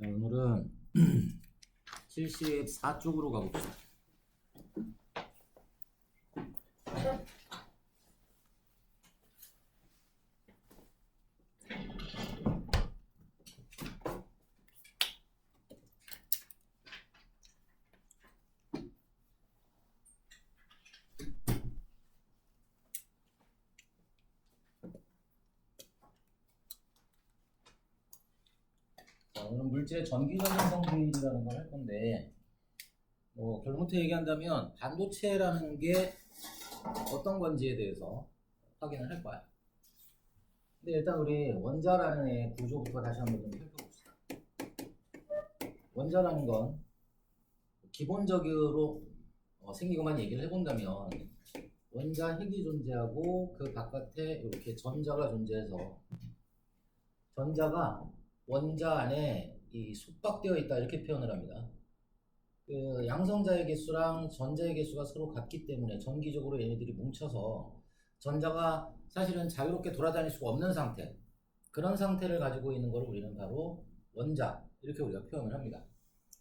자, 오늘은 74쪽으로 가봅시다. 오늘은 물질의 전기적인 성질이라는 걸 할 건데, 결론부터 얘기한다면 반도체라는 게 어떤 건지에 대해서 확인을 할 거야. 근데 일단 우리 원자라는 애 구조부터 다시 한번 좀 살펴봅시다. 원자라는 건 기본적으로 생기고만 얘기를 해본다면 원자 핵이 존재하고 그 바깥에 이렇게 전자가 존재해서 전자가 원자 안에 이 속박되어 있다 이렇게 표현을 합니다. 그 양성자의 개수랑 전자의 개수가 서로 같기 때문에 전기적으로 얘네들이 뭉쳐서 전자가 사실은 자유롭게 돌아다닐 수가 없는 상태, 그런 상태를 가지고 있는 걸 우리는 바로 원자 이렇게 우리가 표현을 합니다.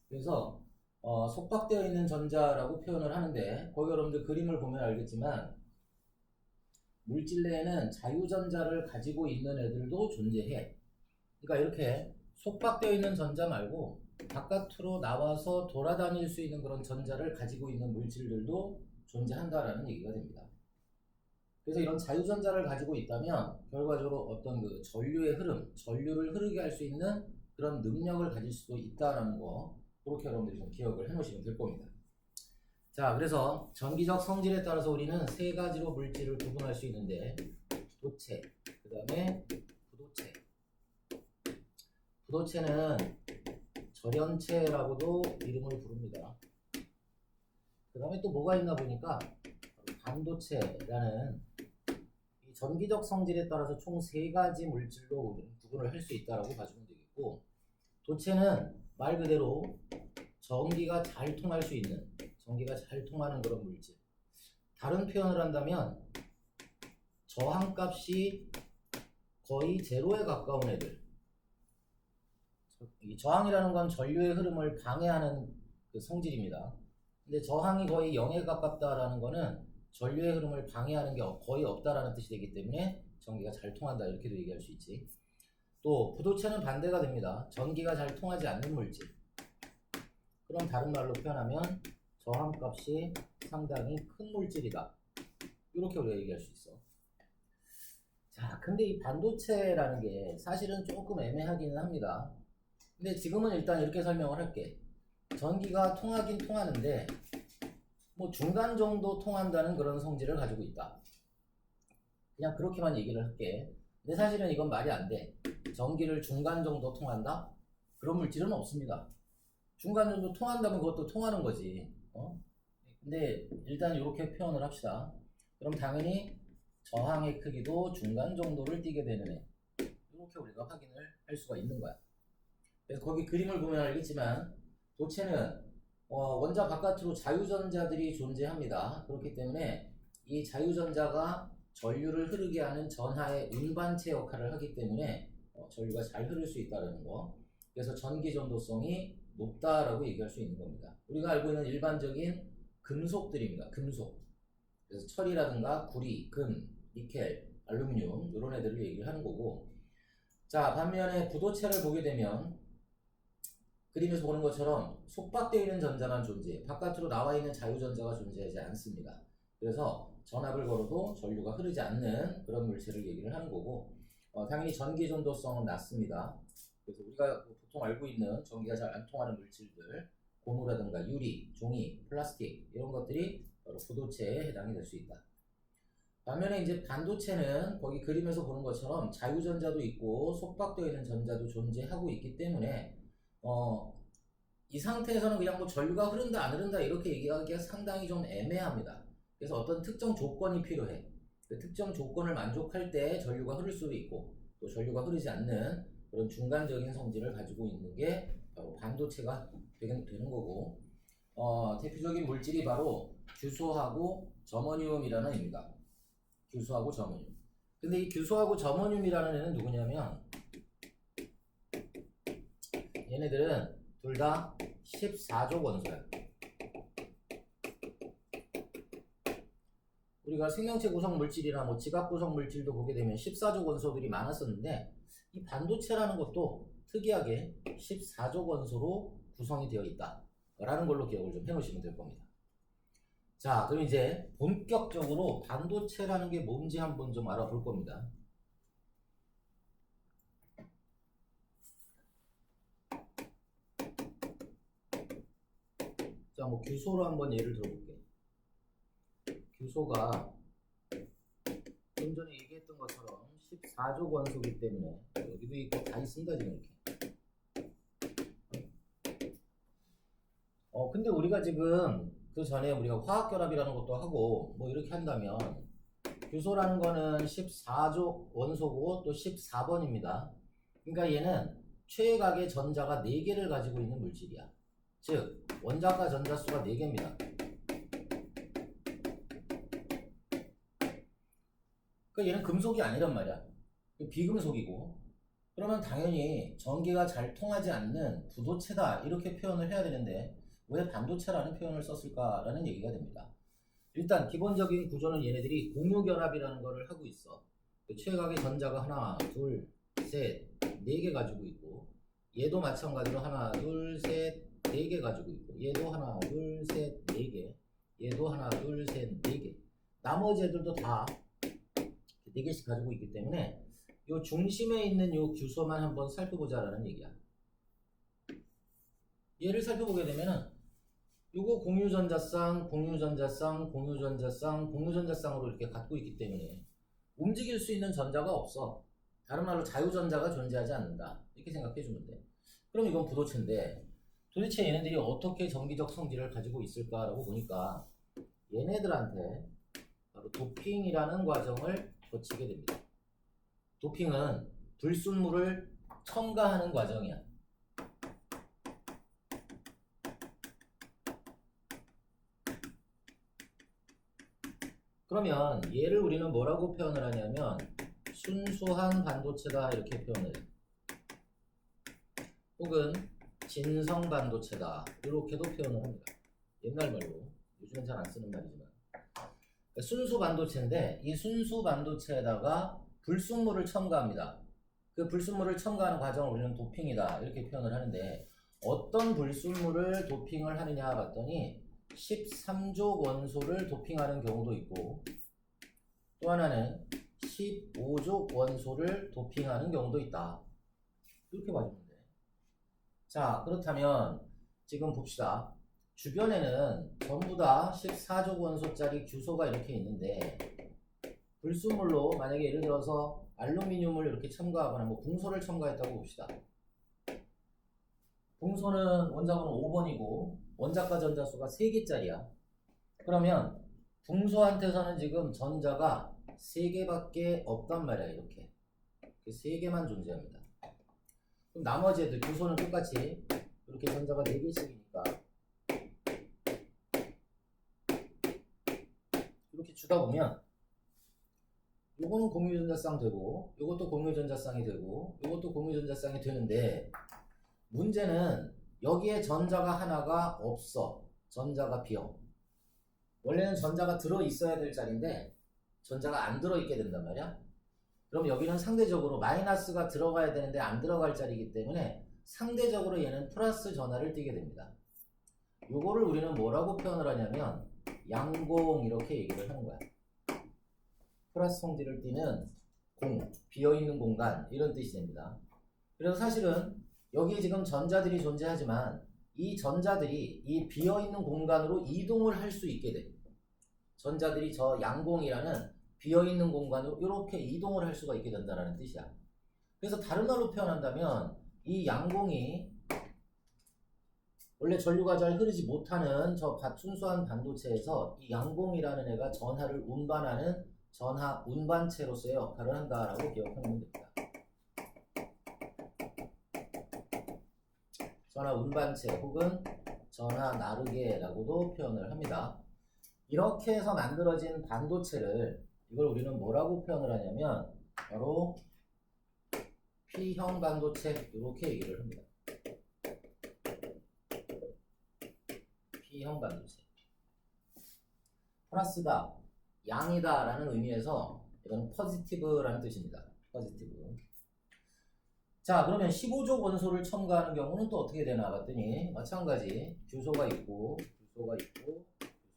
그래서 속박되어 있는 전자라고 표현을 하는데, 거기 여러분들 그림을 보면 알겠지만 물질 내에는 자유전자를 가지고 있는 애들도 존재해. 그러니까 이렇게 속박되어 있는 전자 말고 바깥으로 나와서 돌아다닐 수 있는 그런 전자를 가지고 있는 물질들도 존재한다라는 얘기가 됩니다. 그래서 이런 자유전자를 가지고 있다면 결과적으로 어떤 그 전류의 흐름, 전류를 흐르게 할 수 있는 그런 능력을 가질 수도 있다라는 거, 그렇게 여러분들이 좀 기억을 해 놓으시면 될 겁니다. 자, 그래서 전기적 성질에 따라서 우리는 세 가지로 물질을 구분할 수 있는데, 도체, 그 다음에 부도체. 부도체는 절연체라고도 이름을 부릅니다. 그 다음에 또 뭐가 있나 보니까 반도체라는 이 전기적 성질에 따라서 총 세 가지 물질로 구분을 할 수 있다라고 봐주면 되겠고, 도체는 말 그대로 전기가 잘 통할 수 있는, 전기가 잘 통하는 그런 물질. 다른 표현을 한다면 저항값이 거의 제로에 가까운 애들. 이 저항이라는 건 전류의 흐름을 방해하는 그 성질입니다. 근데 저항이 거의 0에 가깝다라는 거는 전류의 흐름을 방해하는 게 거의 없다라는 뜻이 되기 때문에 전기가 잘 통한다 이렇게도 얘기할 수 있지. 또 부도체는 반대가 됩니다. 전기가 잘 통하지 않는 물질. 그럼 다른 말로 표현하면 저항값이 상당히 큰 물질이다, 이렇게 우리가 얘기할 수 있어. 자, 근데 이 반도체라는 게 사실은 조금 애매하기는 합니다. 근데 지금은 일단 이렇게 설명을 할게. 전기가 통하긴 통하는데 뭐 중간 정도 통한다는 그런 성질을 가지고 있다. 그냥 그렇게만 얘기를 할게. 근데 사실은 이건 말이 안 돼. 전기를 중간 정도 통한다? 그런 물질은 없습니다. 중간 정도 통한다면 그것도 통하는 거지. 근데 일단 이렇게 표현을 합시다. 그럼 당연히 저항의 크기도 중간 정도를 띠게 되는 애. 이렇게 우리가 확인을 할 수가 있는 거야. 그래서 거기 그림을 보면 알겠지만 도체는 원자 바깥으로 자유전자들이 존재합니다. 그렇기 때문에 이 자유전자가 전류를 흐르게 하는 전하의 운반체 역할을 하기 때문에 전류가 잘 흐를 수 있다는 거. 그래서 전기 전도성이 높다라고 얘기할 수 있는 겁니다. 우리가 알고 있는 일반적인 금속들입니다. 금속. 그래서 철이라든가 구리, 금, 니켈, 알루미늄 이런 애들을 얘기를 하는 거고, 자, 반면에 부도체를 보게 되면 그림에서 보는 것처럼 속박되어 있는 전자만 존재해. 바깥으로 나와 있는 자유전자가 존재하지 않습니다. 그래서 전압을 걸어도 전류가 흐르지 않는 그런 물체를 얘기를 하는 거고, 당연히 전기 전도성은 낮습니다. 그래서 우리가 보통 알고 있는 전기가 잘 안 통하는 물질들, 고무라든가 유리, 종이, 플라스틱 이런 것들이 바로 부도체에 해당이 될 수 있다. 반면에 이제 반도체는 거기 그림에서 보는 것처럼 자유전자도 있고 속박되어 있는 전자도 존재하고 있기 때문에 이 상태에서는 그냥 뭐 전류가 흐른다 안 흐른다 이렇게 얘기하기가 상당히 좀 애매합니다. 그래서 어떤 특정 조건이 필요해. 그 특정 조건을 만족할 때 전류가 흐를 수도 있고, 또 전류가 흐르지 않는 그런 중간적인 성질을 가지고 있는 게 바로 반도체가 되는 거고, 대표적인 물질이 바로 규소하고 저머늄이라는 애입니다. 규소하고 저머늄. 근데 이 규소하고 저머늄이라는 애는 누구냐면 얘네들은 둘 다 14족 원소야. 우리가 생명체 구성 물질이나 뭐 지각 구성 물질도 보게 되면 14족 원소들이 많았었는데 이 반도체라는 것도 특이하게 14족 원소로 구성이 되어 있다 라는 걸로 기억을 좀 해놓으시면 될 겁니다. 자, 그럼 이제 본격적으로 반도체라는 게 뭔지 한번 좀 알아볼 겁니다. 자, 뭐 규소로 한번 예를 들어볼게. 규소가 좀 전에 얘기했던 것처럼 14족 원소이기 때문에 여기도 있고 다 있습니다 지금 이렇게. 근데 우리가 지금 그 전에 우리가 화학결합이라는 것도 하고 뭐 이렇게 한다면 규소라는 거는 14족 원소고 또 14번입니다. 그러니까 얘는 최각의 전자가 4개를 가지고 있는 물질이야. 즉 원자과 전자수가 4개입니다. 그러니까 얘는 금속이 아니란 말이야. 비금속이고. 그러면 당연히 전기가 잘 통하지 않는 부도체다 이렇게 표현을 해야 되는데 왜 반도체라는 표현을 썼을까라는 얘기가 됩니다. 일단 기본적인 구조는 얘네들이 공유결합이라는 거를 하고 있어. 최각의 전자가 하나, 둘, 셋, 4개 가지고 있고 얘도 마찬가지로 하나, 둘, 셋, 4개 가지고 있고 얘도 하나, 둘, 셋, 4개 얘도 하나, 둘, 셋, 4개 나머지 애들도 다 4개씩 가지고 있기 때문에 요 중심에 있는 요 규소만 한번 살펴보자라는 얘기야. 얘를 살펴보게 되면은 요거 공유전자쌍, 공유전자쌍, 공유전자쌍, 공유전자쌍으로 이렇게 갖고 있기 때문에 움직일 수 있는 전자가 없어. 다른 말로 자유전자가 존재하지 않는다. 이렇게 생각해 주면 돼. 그럼 이건 부도체인데 도대체 얘네들이 어떻게 전기적 성질을 가지고 있을까라고 보니까 얘네들한테 바로 도핑이라는 과정을 거치게 됩니다. 도핑은 불순물을 첨가하는 과정이야. 그러면 얘를 우리는 뭐라고 표현을 하냐면 순수한 반도체다 이렇게 표현을 해. 혹은 진성 반도체다 이렇게도 표현을 합니다. 옛날 말로 요즘은 잘 안 쓰는 말이지만 순수 반도체인데 이 순수 반도체에다가 불순물을 첨가합니다. 그 불순물을 첨가하는 과정을 우리는 도핑이다 이렇게 표현을 하는데 어떤 불순물을 도핑을 하느냐 봤더니 13족 원소를 도핑하는 경우도 있고 또 하나는 15족 원소를 도핑하는 경우도 있다. 이렇게 봐주면 돼. 자, 그렇다면 지금 봅시다. 주변에는 전부 다 14족 원소짜리 규소가 이렇게 있는데 불순물로 만약에 예를 들어서 알루미늄을 이렇게 첨가하거나 뭐 붕소를 첨가했다고 봅시다. 붕소는 원자번호 5번이고 원자과 전자수가 3개짜리야. 그러면 붕소한테서는 지금 전자가 3개밖에 없단 말이야. 이렇게 3개만 존재합니다. 그럼 나머지 애들 규소는 똑같이 이렇게 전자가 4개씩이니까 이렇게 주다 보면 요거는 공유전자쌍 되고 요것도 공유전자쌍이 되고 요것도 공유전자쌍이 되는데 문제는 여기에 전자가 하나가 없어. 전자가 비어. 원래는 전자가 들어있어야 될 자리인데 전자가 안 들어있게 된단 말이야. 그럼 여기는 상대적으로 마이너스가 들어가야 되는데 안 들어갈 자리이기 때문에 상대적으로 얘는 플러스 전하를 띠게 됩니다. 요거를 우리는 뭐라고 표현을 하냐면 양공 이렇게 얘기를 하는 거야. 플러스 성질을 띠는 공, 비어있는 공간 이런 뜻이 됩니다. 그래서 사실은 여기에 지금 전자들이 존재하지만 이 전자들이 이 비어있는 공간으로 이동을 할 수 있게 돼. 전자들이 저 양공이라는 비어있는 공간으로 이렇게 이동을 할 수가 있게 된다는 뜻이야. 그래서 다른 말로 표현한다면 이 양공이 원래 전류가 잘 흐르지 못하는 저 순수한 반도체에서 이 양공이라는 애가 전하를 운반하는 전하 운반체로서의 역할을 한다라고 기억하면 됩니다. 전하 운반체 혹은 전하 나르게라고도 표현을 합니다. 이렇게 해서 만들어진 반도체를 이걸 우리는 뭐라고 표현을 하냐면 바로 P형 반도체 이렇게 얘기를 합니다. P형 반도체. 플러스다, 양이다 라는 의미에서 이건 포지티브라는 뜻입니다. 포지티브. 자, 그러면 15족 원소를 첨가하는 경우는 또 어떻게 되나 봤더니 마찬가지 규소가 있고 규소가 있고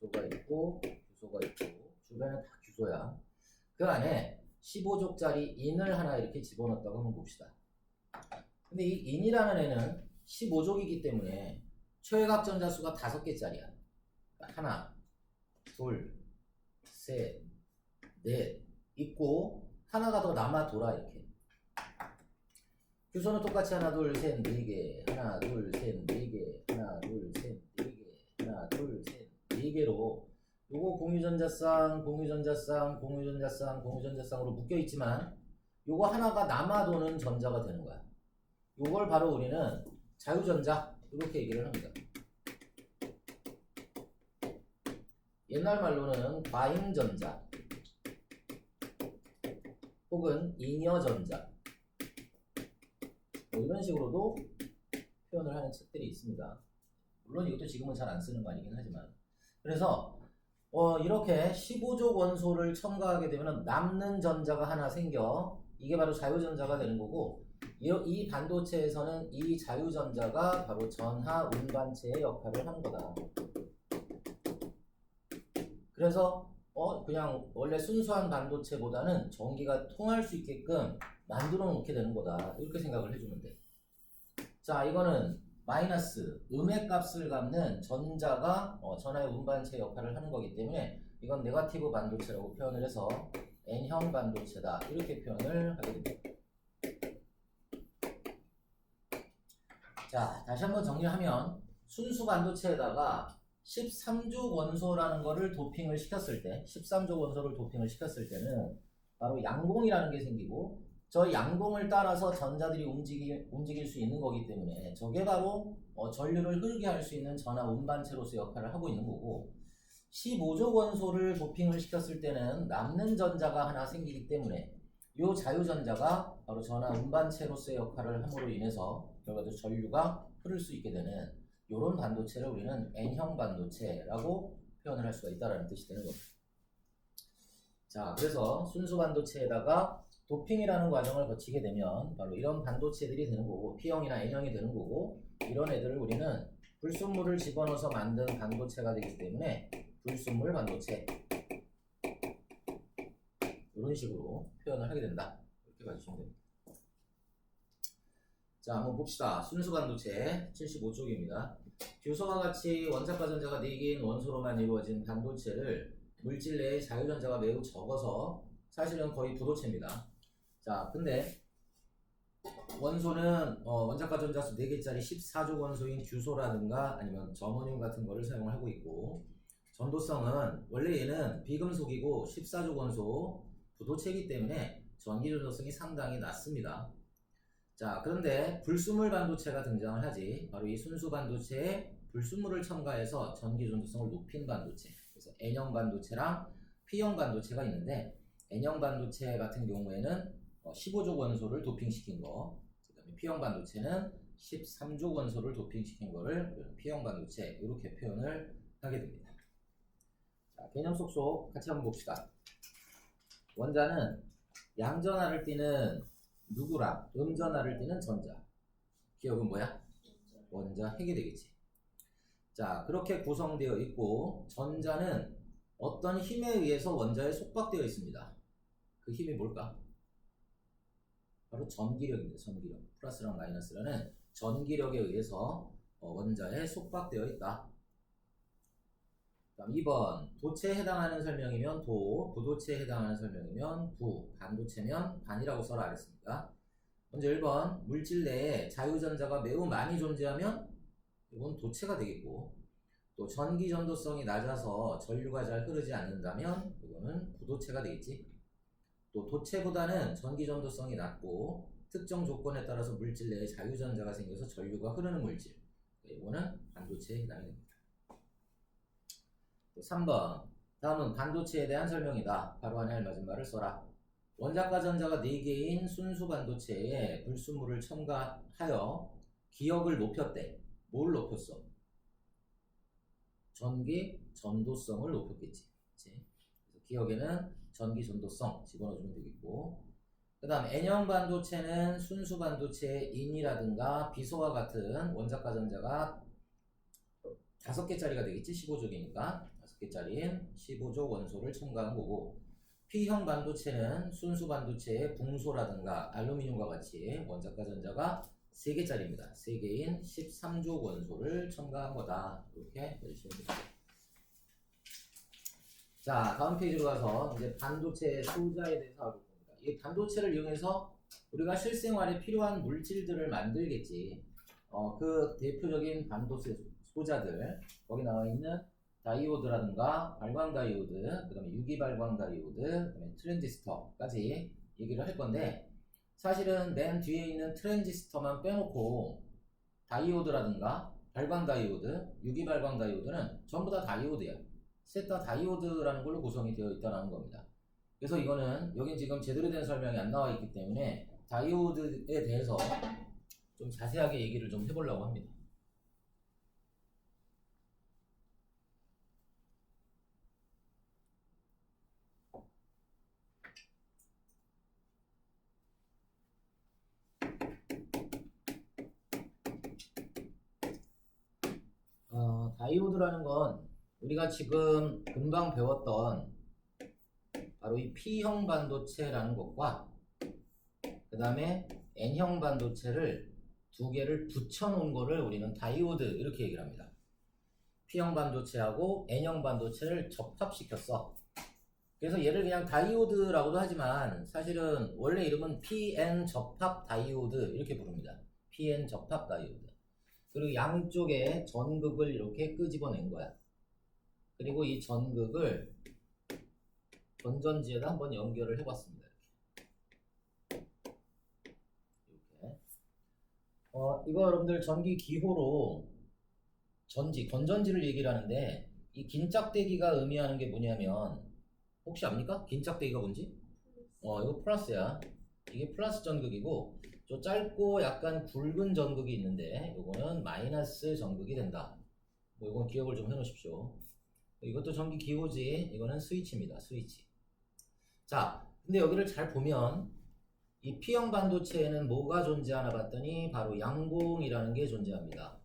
규소가 있고 규소가 있고 주변은 다 규소야. 그 안에 15족짜리 인을 하나 이렇게 집어넣었다고 한번 봅시다. 근데 이 인이라는 애는 15족이기 때문에 최외각 전자수가 5개짜리야. 하나, 둘, 셋, 넷 있고 하나가 더 남아 돌아 이렇게. 규소는 똑같이 하나, 둘, 셋, 네 개, 하나, 둘, 셋, 네 개, 하나, 둘, 셋, 네 개, 하나, 둘, 셋, 네 개로 요거 공유전자쌍, 공유전자쌍, 공유전자쌍, 공유전자쌍으로 묶여 있지만 요거 하나가 남아 도는 전자가 되는 거야. 요걸 바로 우리는 자유전자 이렇게 얘기를 합니다. 옛날 말로는 과잉전자 혹은 잉여전자 뭐 이런 식으로도 표현을 하는 책들이 있습니다. 물론 이것도 지금은 잘 안 쓰는 말이긴 하지만. 그래서 이렇게 15족 원소를 첨가하게 되면 남는 전자가 하나 생겨. 이게 바로 자유전자가 되는 거고, 이 반도체에서는 이 자유전자가 바로 전하 운반체의 역할을 하는 거다. 그래서 그냥 원래 순수한 반도체보다는 전기가 통할 수 있게끔 만들어 놓게 되는 거다. 이렇게 생각을 해주면 돼. 자, 이거는 마이너스 음의 값을 갖는 전자가 전하의 운반체 역할을 하는 거기 때문에 이건 네거티브 반도체라고 표현을 해서 N형 반도체다. 이렇게 표현을 하게 됩니다. 자, 다시 한번 정리하면 순수 반도체에다가 13족 원소라는 거를 도핑을 시켰을 때, 13족 원소를 도핑을 시켰을 때는 바로 양봉이라는 게 생기고, 저 양봉을 따라서 전자들이 움직일 수 있는 거기 때문에 저게 바로 전류를 흐르게 할 수 있는 전하 운반체로서 역할을 하고 있는 거고, 15족 원소를 도핑을 시켰을 때는 남는 전자가 하나 생기기 때문에 이 자유전자가 바로 전하 운반체로서의 역할을 함으로 인해서 결과적으로 전류가 흐를 수 있게 되는 이런 반도체를 우리는 N형 반도체라고 표현을 할 수가 있다는 뜻이 되는 겁니다. 자, 그래서 순수 반도체에다가 도핑이라는 과정을 거치게 되면 바로 이런 반도체들이 되는 거고, P형이나 N형이 되는 거고, 이런 애들을 우리는 불순물을 집어넣어서 만든 반도체가 되기 때문에 불순물 반도체, 이런 식으로 표현을 하게 된다. 이렇게 봐주시면 됩니다. 자, 한번 봅시다. 순수 반도체 75쪽입니다. 규소와 같이 원자과 전자가 4개인 원소로만 이루어진 반도체를 물질 내에 자유전자가 매우 적어서 사실은 거의 부도체입니다. 자, 근데 원소는 원자과 전자수 4개짜리 14족 원소인 규소라든가 아니면 저머늄 같은 거를 사용을 하고 있고, 전도성은 원래 얘는 비금속이고 14족 원소 부도체이기 때문에 전기 전도성이 상당히 낮습니다. 자, 그런데 불순물 반도체가 등장을 하지. 바로 이 순수 반도체에 불순물을 첨가해서 전기 전도성을 높인 반도체. 그래서 N형 반도체랑 P형 반도체가 있는데, N형 반도체 같은 경우에는 15족 원소를 도핑시킨 거, 그 다음에 P형 반도체는 13족 원소를 도핑시킨 거를 P형 반도체 이렇게 표현을 하게 됩니다. 자, 개념 속속 같이 한번 봅시다. 원자는 양전하를 띠는 누구랑 음전하를 띠는 전자. 기억은 뭐야? 원자 핵이 되겠지. 자, 그렇게 구성되어 있고, 전자는 어떤 힘에 의해서 원자에 속박되어 있습니다. 그 힘이 뭘까? 바로 전기력입니다. 전기력. 플러스랑 마이너스라는 전기력에 의해서 원자에 속박되어 있다. 다음 2번, 도체에 해당하는 설명이면 도, 부도체에 해당하는 설명이면 부, 반도체면 반이라고 써라 그랬습니다. 먼저 1번, 물질 내에 자유전자가 매우 많이 존재하면 이건 도체가 되겠고, 또 전기 전도성이 낮아서 전류가 잘 흐르지 않는다면 이거는 부도체가 되겠지. 또 도체보다는 전기 전도성이 낮고 특정 조건에 따라서 물질 내에 자유전자가 생겨서 전류가 흐르는 물질, 이거는 반도체에 해당이 됩니다. 3번, 다음은 반도체에 대한 설명이다. 바로 안에 알맞은 말을 써라. 원자과 전자가 4개인 순수 반도체에 불순물을 첨가하여 기역을 높였대. 뭘 높였어? 전기 전도성을 높였겠지. 그치? 그래서 기억에는 전기 전도성 집어넣어주면 되겠고, 그 다음 N형 반도체는 순수 반도체의 인이라든가 비소와 같은 원자과 전자가 5개짜리가 되겠지. 15족이니까 5개짜리인 15족 원소를 첨가한 거고, P형 반도체는 순수 반도체의 붕소라든가 알루미늄과 같이 원자과 전자가 3개짜리입니다. 3개인 13족 원소를 첨가한 거다. 이렇게 해주시면 됩니다. 자, 다음 페이지로 가서 이제 반도체 소자에 대해서 알아볼 겁니다. 이 반도체를 이용해서 우리가 실생활에 필요한 물질들을 만들겠지. 그 대표적인 반도체 소자들, 거기 나와 있는 다이오드라든가 발광 다이오드, 그 다음에 유기 발광 다이오드, 그 다음에 트랜지스터까지 얘기를 할 건데, 사실은 맨 뒤에 있는 트랜지스터만 빼놓고 다이오드라든가 발광 다이오드, 유기 발광 다이오드는 전부 다 다이오드야. 셋 다 다이오드라는 걸로 구성이 되어 있다는 겁니다. 그래서 이거는 여긴 지금 제대로 된 설명이 안 나와 있기 때문에 다이오드에 대해서 좀 자세하게 얘기를 좀 해보려고 합니다. 다이오드라는 건 우리가 지금 금방 배웠던 바로 이 P형 반도체라는 것과 그 다음에 N형 반도체를 2개를 붙여놓은 거를 우리는 다이오드 이렇게 얘기를 합니다. P형 반도체하고 N형 반도체를 접합시켰어. 그래서 얘를 그냥 다이오드라고도 하지만 사실은 원래 이름은 PN 접합 다이오드 이렇게 부릅니다. PN 접합 다이오드. 그리고 양쪽에 전극을 이렇게 끄집어낸 거야. 그리고 이 전극을 건전지에다 한번 연결을 해봤습니다. 이렇게. 이거 여러분들 전기 기호로 건전지를 얘기를 하는데, 이 긴 짝대기가 의미하는 게 뭐냐면, 혹시 압니까? 긴 짝대기가 뭔지? 이거 플러스야. 이게 플러스 전극이고, 저 짧고 약간 굵은 전극이 있는데, 요거는 마이너스 전극이 된다. 이건 기억을 좀 해놓으십시오. 이것도 전기 기호지. 이거는 스위치입니다. 스위치. 자, 근데 여기를 잘 보면 이 P형 반도체에는 뭐가 존재하나 봤더니 바로 양공이라는 게 존재합니다.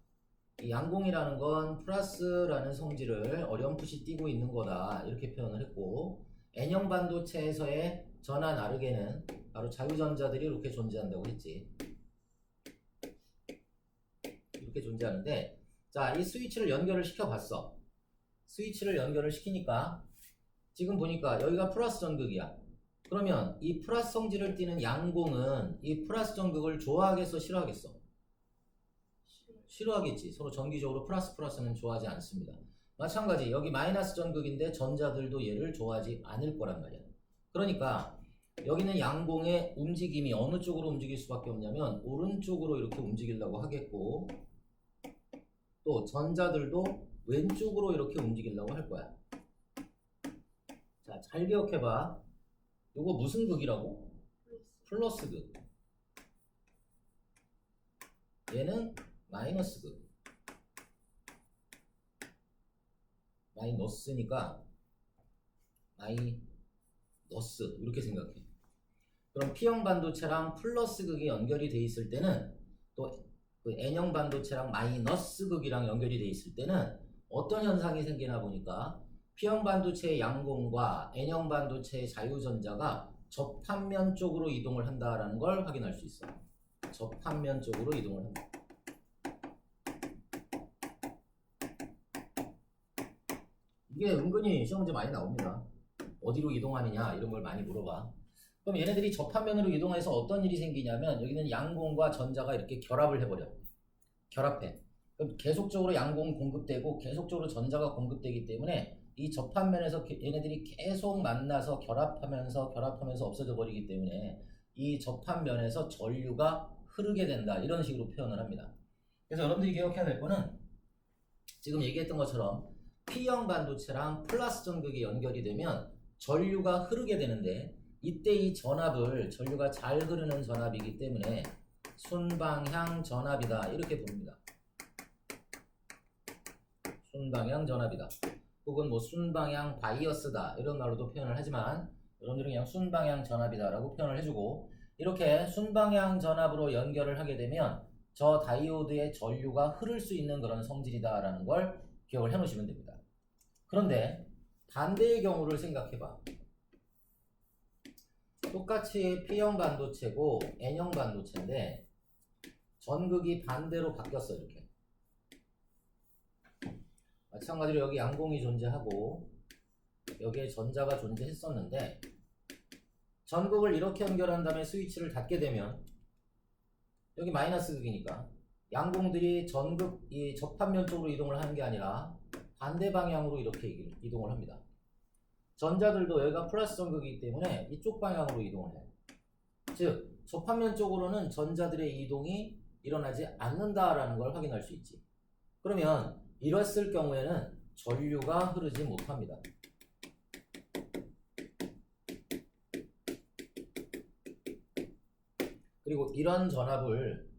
이 양공이라는 건 플러스라는 성질을 어렴풋이 띠고 있는 거다. 이렇게 표현을 했고, N형 반도체에서의 전하 나르게는 바로 자유전자들이 이렇게 존재한다고 했지. 이렇게 존재하는데, 자, 이 스위치를 연결을 시켜봤어. 스위치를 연결을 시키니까 지금 보니까 여기가 플러스 전극이야. 그러면 이 플러스 성질을 띠는 양공은 이 플러스 전극을 좋아하겠어, 싫어하겠어? 싫어하겠지. 서로 정기적으로 플러스는 좋아하지 않습니다. 마찬가지 여기 마이너스 전극인데 전자들도 얘를 좋아하지 않을 거란 말이야. 그러니까 여기는 양공의 움직임이 어느 쪽으로 움직일 수밖에 없냐면 오른쪽으로 이렇게 움직이려고 하겠고, 또 전자들도 왼쪽으로 이렇게 움직이려고 할 거야. 자, 잘 기억해봐. 이거 무슨 극이라고? 플러스 극. 얘는 마이너스 극. 마이너스니까 마이너스 이렇게 생각해. 그럼 P형 반도체랑 플러스 극이 연결이 돼 있을 때는, 또 그 N형 반도체랑 마이너스 극이랑 연결이 돼 있을 때는 어떤 현상이 생기나 보니까 P형 반도체의 양공과 N형 반도체의 자유전자가 접합면 쪽으로 이동을 한다라는 걸 확인할 수 있어. 접합면 쪽으로 이동을 한다. 이게 은근히 시험 문제 많이 나옵니다. 어디로 이동하느냐 이런 걸 많이 물어봐. 그럼 얘네들이 접합면으로 이동해서 어떤 일이 생기냐면, 여기는 양공과 전자가 이렇게 결합을 해버려. 결합해. 그럼 계속적으로 양공 공급되고 계속적으로 전자가 공급되기 때문에 이 접합면에서 얘네들이 계속 만나서 결합하면서 없어져 버리기 때문에 이 접합면에서 전류가 흐르게 된다. 이런 식으로 표현을 합니다. 그래서 여러분들이 기억해야 될 거는 지금 얘기했던 것처럼 P형 반도체랑 플러스 전극이 연결이 되면 전류가 흐르게 되는데, 이때 이 전압을 전류가 잘 흐르는 전압이기 때문에 순방향 전압이다. 이렇게 봅니다. 순방향 전압이다. 혹은 뭐 순방향 바이어스다 이런 말로도 표현을 하지만 여러분들은 그냥 순방향 전압이다라고 표현을 해주고, 이렇게 순방향 전압으로 연결을 하게 되면 저 다이오드의 전류가 흐를 수 있는 그런 성질이다라는 걸 기억을 해 놓으시면 됩니다. 그런데 반대의 경우를 생각해봐. 똑같이 P형 반도체고 N형 반도체인데 전극이 반대로 바뀌었어. 이렇게 마찬가지로 여기 양공이 존재하고 여기에 전자가 존재했었는데, 전극을 이렇게 연결한 다음에 스위치를 닫게 되면 여기 마이너스 극이니까 양공들이 전극 이 접합면 쪽으로 이동을 하는 게 아니라 반대 방향으로 이렇게 이동을 합니다. 전자들도 여기가 플러스 전극이기 때문에 이쪽 방향으로 이동을 해요. 즉 접합면 쪽으로는 전자들의 이동이 일어나지 않는다라는 걸 확인할 수 있지. 그러면 이랬을 경우에는 전류가 흐르지 못합니다. 그리고 이런 전압을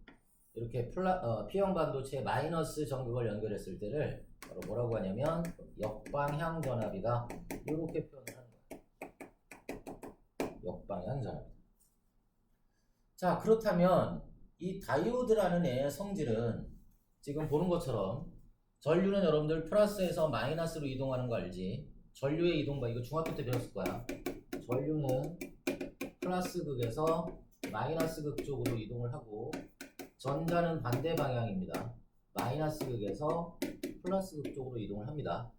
이렇게 P형 반도체 마이너스 전극을 연결했을 때를 바로 뭐라고 하냐면 역방향 전압이다. 이렇게 표현을 하는 거예요. 역방향 전압. 자, 그렇다면 이 다이오드라는 애의 성질은 지금 보는 것처럼 전류는 여러분들 플러스에서 마이너스로 이동하는 거 알지? 전류의 이동과 이거 중학교 때 배웠을 거야. 전류는 플러스 극에서 마이너스 극 쪽으로 이동을 하고 전자는 반대 방향입니다. 마이너스 극에서 플러스 극 쪽으로 이동을 합니다.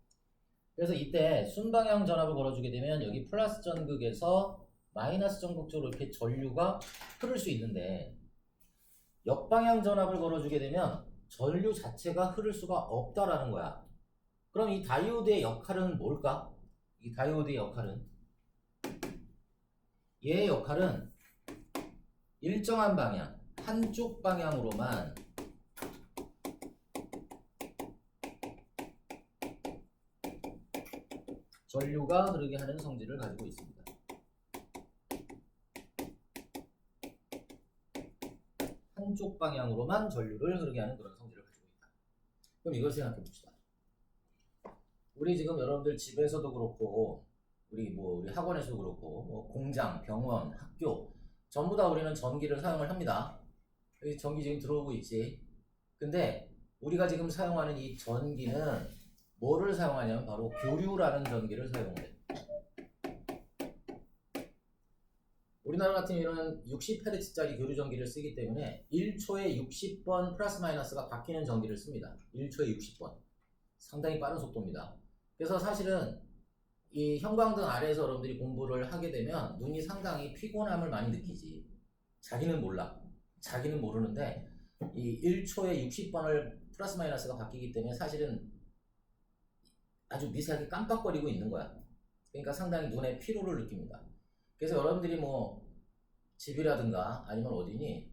그래서 이때 순방향 전압을 걸어주게 되면 여기 플러스 전극에서 마이너스 전극 쪽으로 이렇게 전류가 흐를 수 있는데, 역방향 전압을 걸어주게 되면 전류 자체가 흐를 수가 없다라는 거야. 그럼 이 다이오드의 역할은 뭘까? 이 다이오드의 역할은, 얘의 역할은 일정한 방향, 한쪽 방향으로만 전류가 흐르게 하는 성질을 가지고 있습니다. 한쪽 방향으로만 전류를 흐르게 하는 그런 성질을 가지고 있다. 그럼 이걸 생각해 봅시다. 우리 지금 여러분들 집에서도 그렇고 우리 학원에서도 그렇고 뭐 공장, 병원, 학교 전부 다 우리는 전기를 사용을 합니다. 여기 전기 지금 들어오고 있지. 근데 우리가 지금 사용하는 이 전기는 뭐를 사용하냐면 바로 교류라는 전기를 사용해. 우리나라 같은 경우는 60Hz짜리 교류 전기를 쓰기 때문에 1초에 60번 플러스 마이너스가 바뀌는 전기를 씁니다. 1초에 60번. 상당히 빠른 속도입니다. 그래서 사실은 이 형광등 아래에서 여러분들이 공부를 하게 되면 눈이 상당히 피곤함을 많이 느끼지. 자기는 몰라. 자기는 모르는데 이 1초에 60번을 플러스 마이너스가 바뀌기 때문에 사실은 아주 미세하게 깜빡거리고 있는 거야. 그러니까 상당히 눈에 피로를 느낍니다. 그래서 여러분들이 뭐 집이라든가 아니면 어디니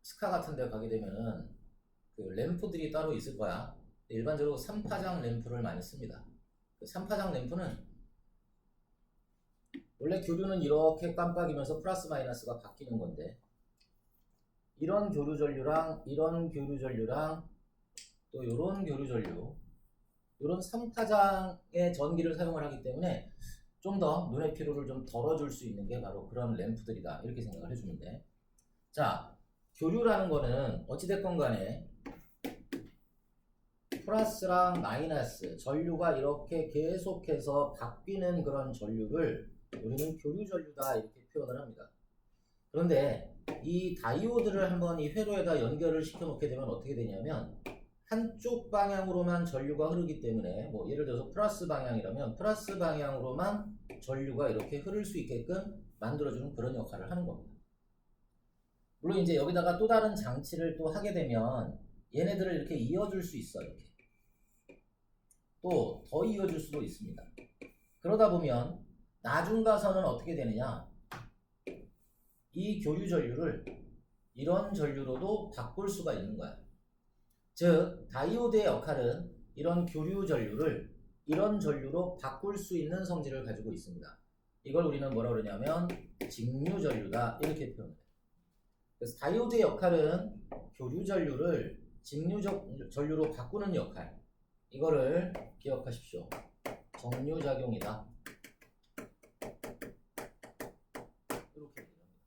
스카 같은 데 가게 되면은 그 램프들이 따로 있을 거야. 일반적으로 3파장 램프를 많이 씁니다. 그 3파장 램프는 원래 교류는 이렇게 깜빡이면서 플러스 마이너스가 바뀌는 건데, 이런 교류 전류랑 이런 교류 전류랑 또 이런 교류 전류, 이런 3파장의 전기를 사용을 하기 때문에 좀 더 눈의 피로를 좀 덜어줄 수 있는 게 바로 그런 램프들이다. 이렇게 생각을 해주면 돼. 자, 교류라는 거는 어찌됐건 간에 플러스랑 마이너스 전류가 이렇게 계속해서 바뀌는 그런 전류를 우리는 교류 전류다 이렇게 표현을 합니다. 그런데 이 다이오드를 한번 이 회로에다 연결을 시켜 놓게 되면 어떻게 되냐면 한쪽 방향으로만 전류가 흐르기 때문에 뭐 예를 들어서 플러스 방향이라면 플러스 방향으로만 전류가 이렇게 흐를 수 있게끔 만들어주는 그런 역할을 하는 겁니다. 물론 이제 여기다가 또 다른 장치를 또 하게 되면 얘네들을 이렇게 이어줄 수 있어. 이렇게 또 더 이어줄 수도 있습니다. 그러다 보면 나중 가서는 어떻게 되느냐, 이 교류 전류를 이런 전류로도 바꿀 수가 있는 거야. 즉 다이오드의 역할은 이런 교류 전류를 이런 전류로 바꿀 수 있는 성질을 가지고 있습니다. 이걸 우리는 뭐라 그러냐면 직류 전류다 이렇게 표현해요. 그래서 다이오드의 역할은 교류 전류를 직류 전류로 바꾸는 역할, 이거를 기억하십시오. 정류작용이다. 이렇게 얘기합니다.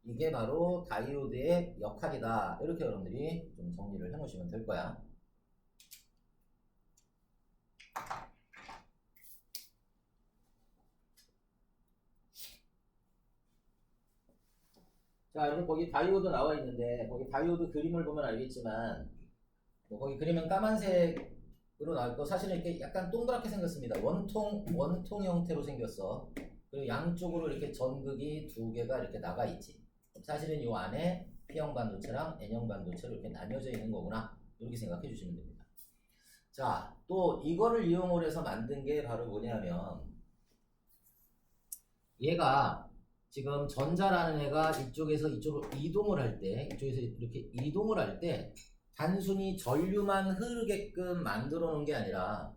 이게 바로 다이오드의 역할이다. 이렇게 여러분들이 좀 정리를 해놓으시면 될 거야. 자, 여러분 거기 다이오드 나와 있는데 거기 다이오드 그림을 보면 알겠지만 뭐 거기 그림은 까만색으로 나왔고 사실은 이렇게 약간 동그랗게 생겼습니다. 원통 형태로 생겼어. 그리고 양쪽으로 이렇게 전극이 두 개가 이렇게 나가 있지. 사실은 이 안에 P형 반도체랑 N형 반도체로 이렇게 나뉘어져 있는 거구나. 이렇게 생각해 주시면 됩니다. 자, 또 이거를 이용을 해서 만든 게 바로 뭐냐면 얘가 지금 전자라는 애가 이쪽에서 이쪽으로 이동을 할 때, 이쪽에서 이렇게 이동을 할 때 단순히 전류만 흐르게끔 만들어 놓은 게 아니라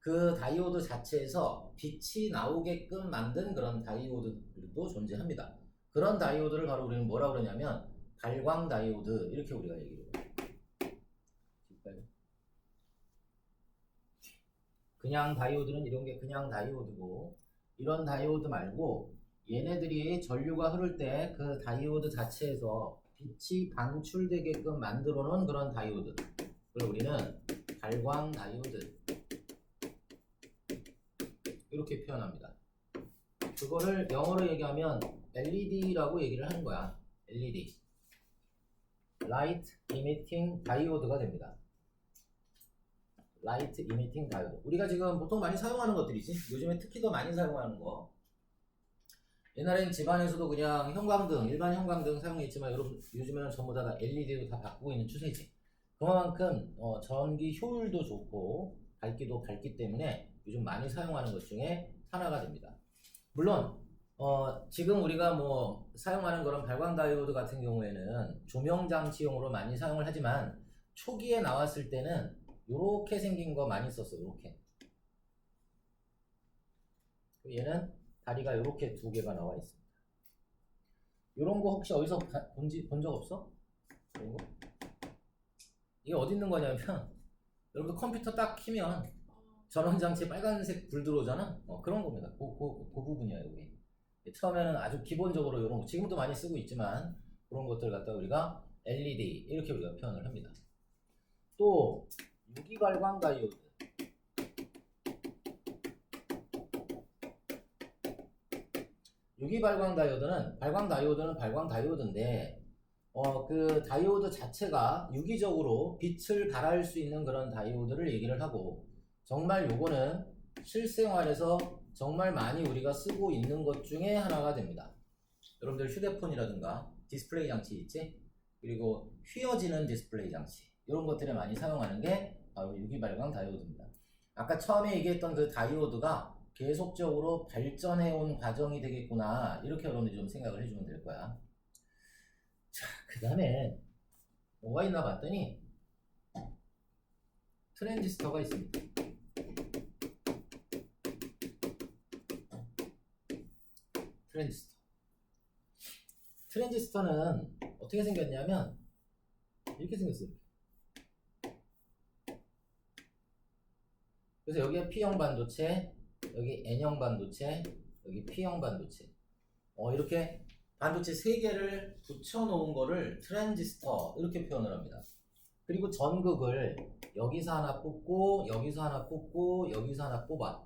그 다이오드 자체에서 빛이 나오게끔 만든 그런 다이오드들도 존재합니다. 그런 다이오드를 바로 우리는 뭐라고 그러냐면 발광 다이오드 이렇게 우리가 얘기를 해요. 그냥 다이오드는 이런 게 그냥 다이오드고 이런 다이오드 말고 얘네들이 전류가 흐를 때 그 다이오드 자체에서 빛이 방출되게끔 만들어 놓은 그런 다이오드. 그걸 우리는 발광 다이오드. 이렇게 표현합니다. 그거를 영어로 얘기하면 LED라고 얘기를 하는 거야. LED. Light Emitting Diode가 됩니다. Light Emitting Diode. 우리가 지금 보통 많이 사용하는 것들이지. 요즘에 특히 더 많이 사용하는 거. 옛날엔 집안에서도 그냥 형광등, 일반 형광등 사용했지만 여러분 요즘에는 전부 다 LED로 다 바꾸고 있는 추세지. 그만큼 전기 효율도 좋고 밝기도 밝기 때문에 요즘 많이 사용하는 것 중에 하나가 됩니다. 물론 지금 우리가 뭐 사용하는 그런 발광 다이오드 같은 경우에는 조명 장치용으로 많이 사용을 하지만 초기에 나왔을 때는 이렇게 생긴 거 많이 썼어요. 이렇게. 얘는 다리가 이렇게 두 개가 나와 있습니다. 이런 거 혹시 어디서 본 적 없어? 이런 거? 이게 어디 있는 거냐면 여러분들 컴퓨터 딱 키면 전원장치에 빨간색 불 들어오잖아? 그런 겁니다. 그 부분이야 여기. 처음에는 아주 기본적으로 이런 거 지금도 많이 쓰고 있지만 그런 것들 갖다 우리가 LED 이렇게 우리가 표현을 합니다. 또 유기발광 다이오드. 유기발광 다이오드는 발광 다이오드인데 그 다이오드 자체가 유기적으로 빛을 발할 수 있는 그런 다이오드를 얘기를 하고 정말 요거는 실생활에서 정말 많이 우리가 쓰고 있는 것 중에 하나가 됩니다. 여러분들 휴대폰이라든가 디스플레이 장치 있지? 그리고 휘어지는 디스플레이 장치 이런 것들에 많이 사용하는 게 바로 유기발광 다이오드입니다. 아까 처음에 얘기했던 그 다이오드가 계속적으로 발전해온 과정이 되겠구나 이렇게 여러분들이 좀 생각을 해주면 될 거야. 자, 그 다음에 뭐가 있나 봤더니 트랜지스터가 있습니다. 트랜지스터는 어떻게 생겼냐면 이렇게 생겼어요. 그래서 여기에 P형 반도체, 여기 N형 반도체, 여기 P형 반도체. 이렇게 반도체 3개를 붙여놓은 거를 트랜지스터 이렇게 표현을 합니다. 그리고 전극을 여기서 하나 뽑고 여기서 하나 뽑고 여기서 하나 뽑아.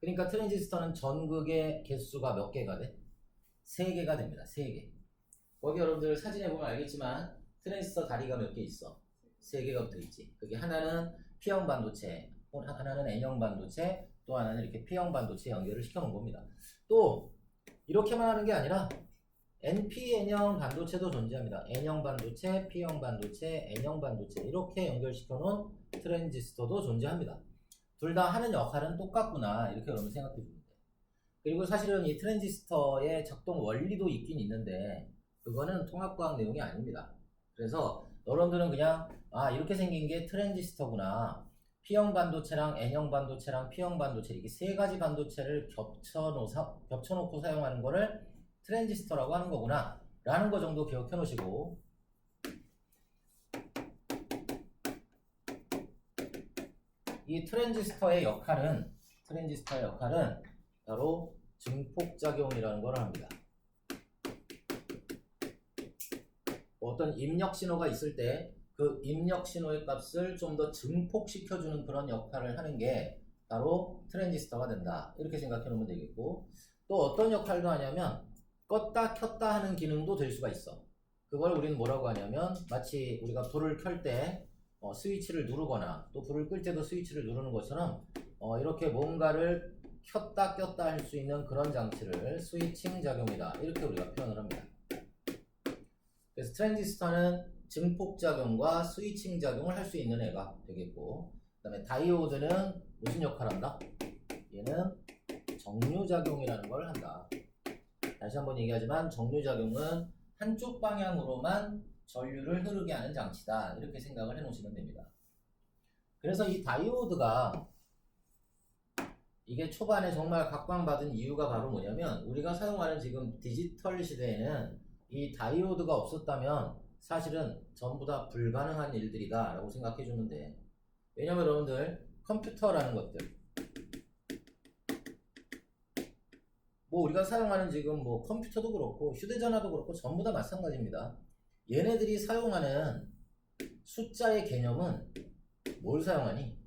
그러니까 트랜지스터는 전극의 개수가 몇 개가 돼? 3개가 됩니다. 3개. 거기 여러분들 사진에 보면 알겠지만 트랜지스터 다리가 몇 개 있어? 3개가 붙어있지. 그게 하나는 P형 반도체, 하나는 N형 반도체, 또 하나는 이렇게 P형 반도체 연결을 시켜놓은 겁니다. 또 이렇게만 하는 게 아니라 NPN형 반도체도 존재합니다. N형 반도체, P형 반도체, N형 반도체 이렇게 연결시켜놓은 트랜지스터도 존재합니다. 둘 다 하는 역할은 똑같구나 이렇게 여러분 생각해 주면 돼요. 그리고 사실은 이 트랜지스터의 작동 원리도 있긴 있는데 그거는 통합과학 내용이 아닙니다. 그래서 여러분들은 그냥 이렇게 생긴 게 트랜지스터구나. P형 반도체랑 N형 반도체랑 P형 반도체 이렇게 3가지 반도체를 겹쳐놓고 사용하는 거를 트랜지스터라고 하는 거구나 라는 거 정도 기억해 놓으시고 이 트랜지스터의 역할은 바로 증폭작용이라는 걸 합니다. 어떤 입력 신호가 있을 때 그 입력 신호의 값을 좀 더 증폭시켜주는 그런 역할을 하는 게 바로 트랜지스터가 된다. 이렇게 생각해 놓으면 되겠고, 또 어떤 역할도 하냐면 껐다 켰다 하는 기능도 될 수가 있어. 그걸 우리는 뭐라고 하냐면 마치 우리가 불을 켤 때 스위치를 누르거나 또 불을 끌 때도 스위치를 누르는 것처럼 이렇게 뭔가를 켰다 꼈다 할 수 있는 그런 장치를 스위칭 작용이다. 이렇게 우리가 표현을 합니다. 그래서 트랜지스터는 증폭작용과 스위칭 작용을 할 수 있는 애가 되겠고, 그 다음에 다이오드는 무슨 역할을 한다? 얘는 정류작용이라는 걸 한다. 다시 한번 얘기하지만 정류작용은 한쪽 방향으로만 전류를 흐르게 하는 장치다. 이렇게 생각을 해 놓으시면 됩니다. 그래서 이 다이오드가 이게 초반에 정말 각광받은 이유가 바로 뭐냐면, 우리가 사용하는 지금 디지털 시대에는 이 다이오드가 없었다면 사실은 전부 다 불가능한 일들이다 라고 생각해 주면 돼. 왜냐면 여러분들 컴퓨터라는 것들, 뭐 우리가 사용하는 지금 뭐 컴퓨터도 그렇고 휴대전화도 그렇고 전부 다 마찬가지입니다. 얘네들이 사용하는 숫자의 개념은 뭘 사용하니?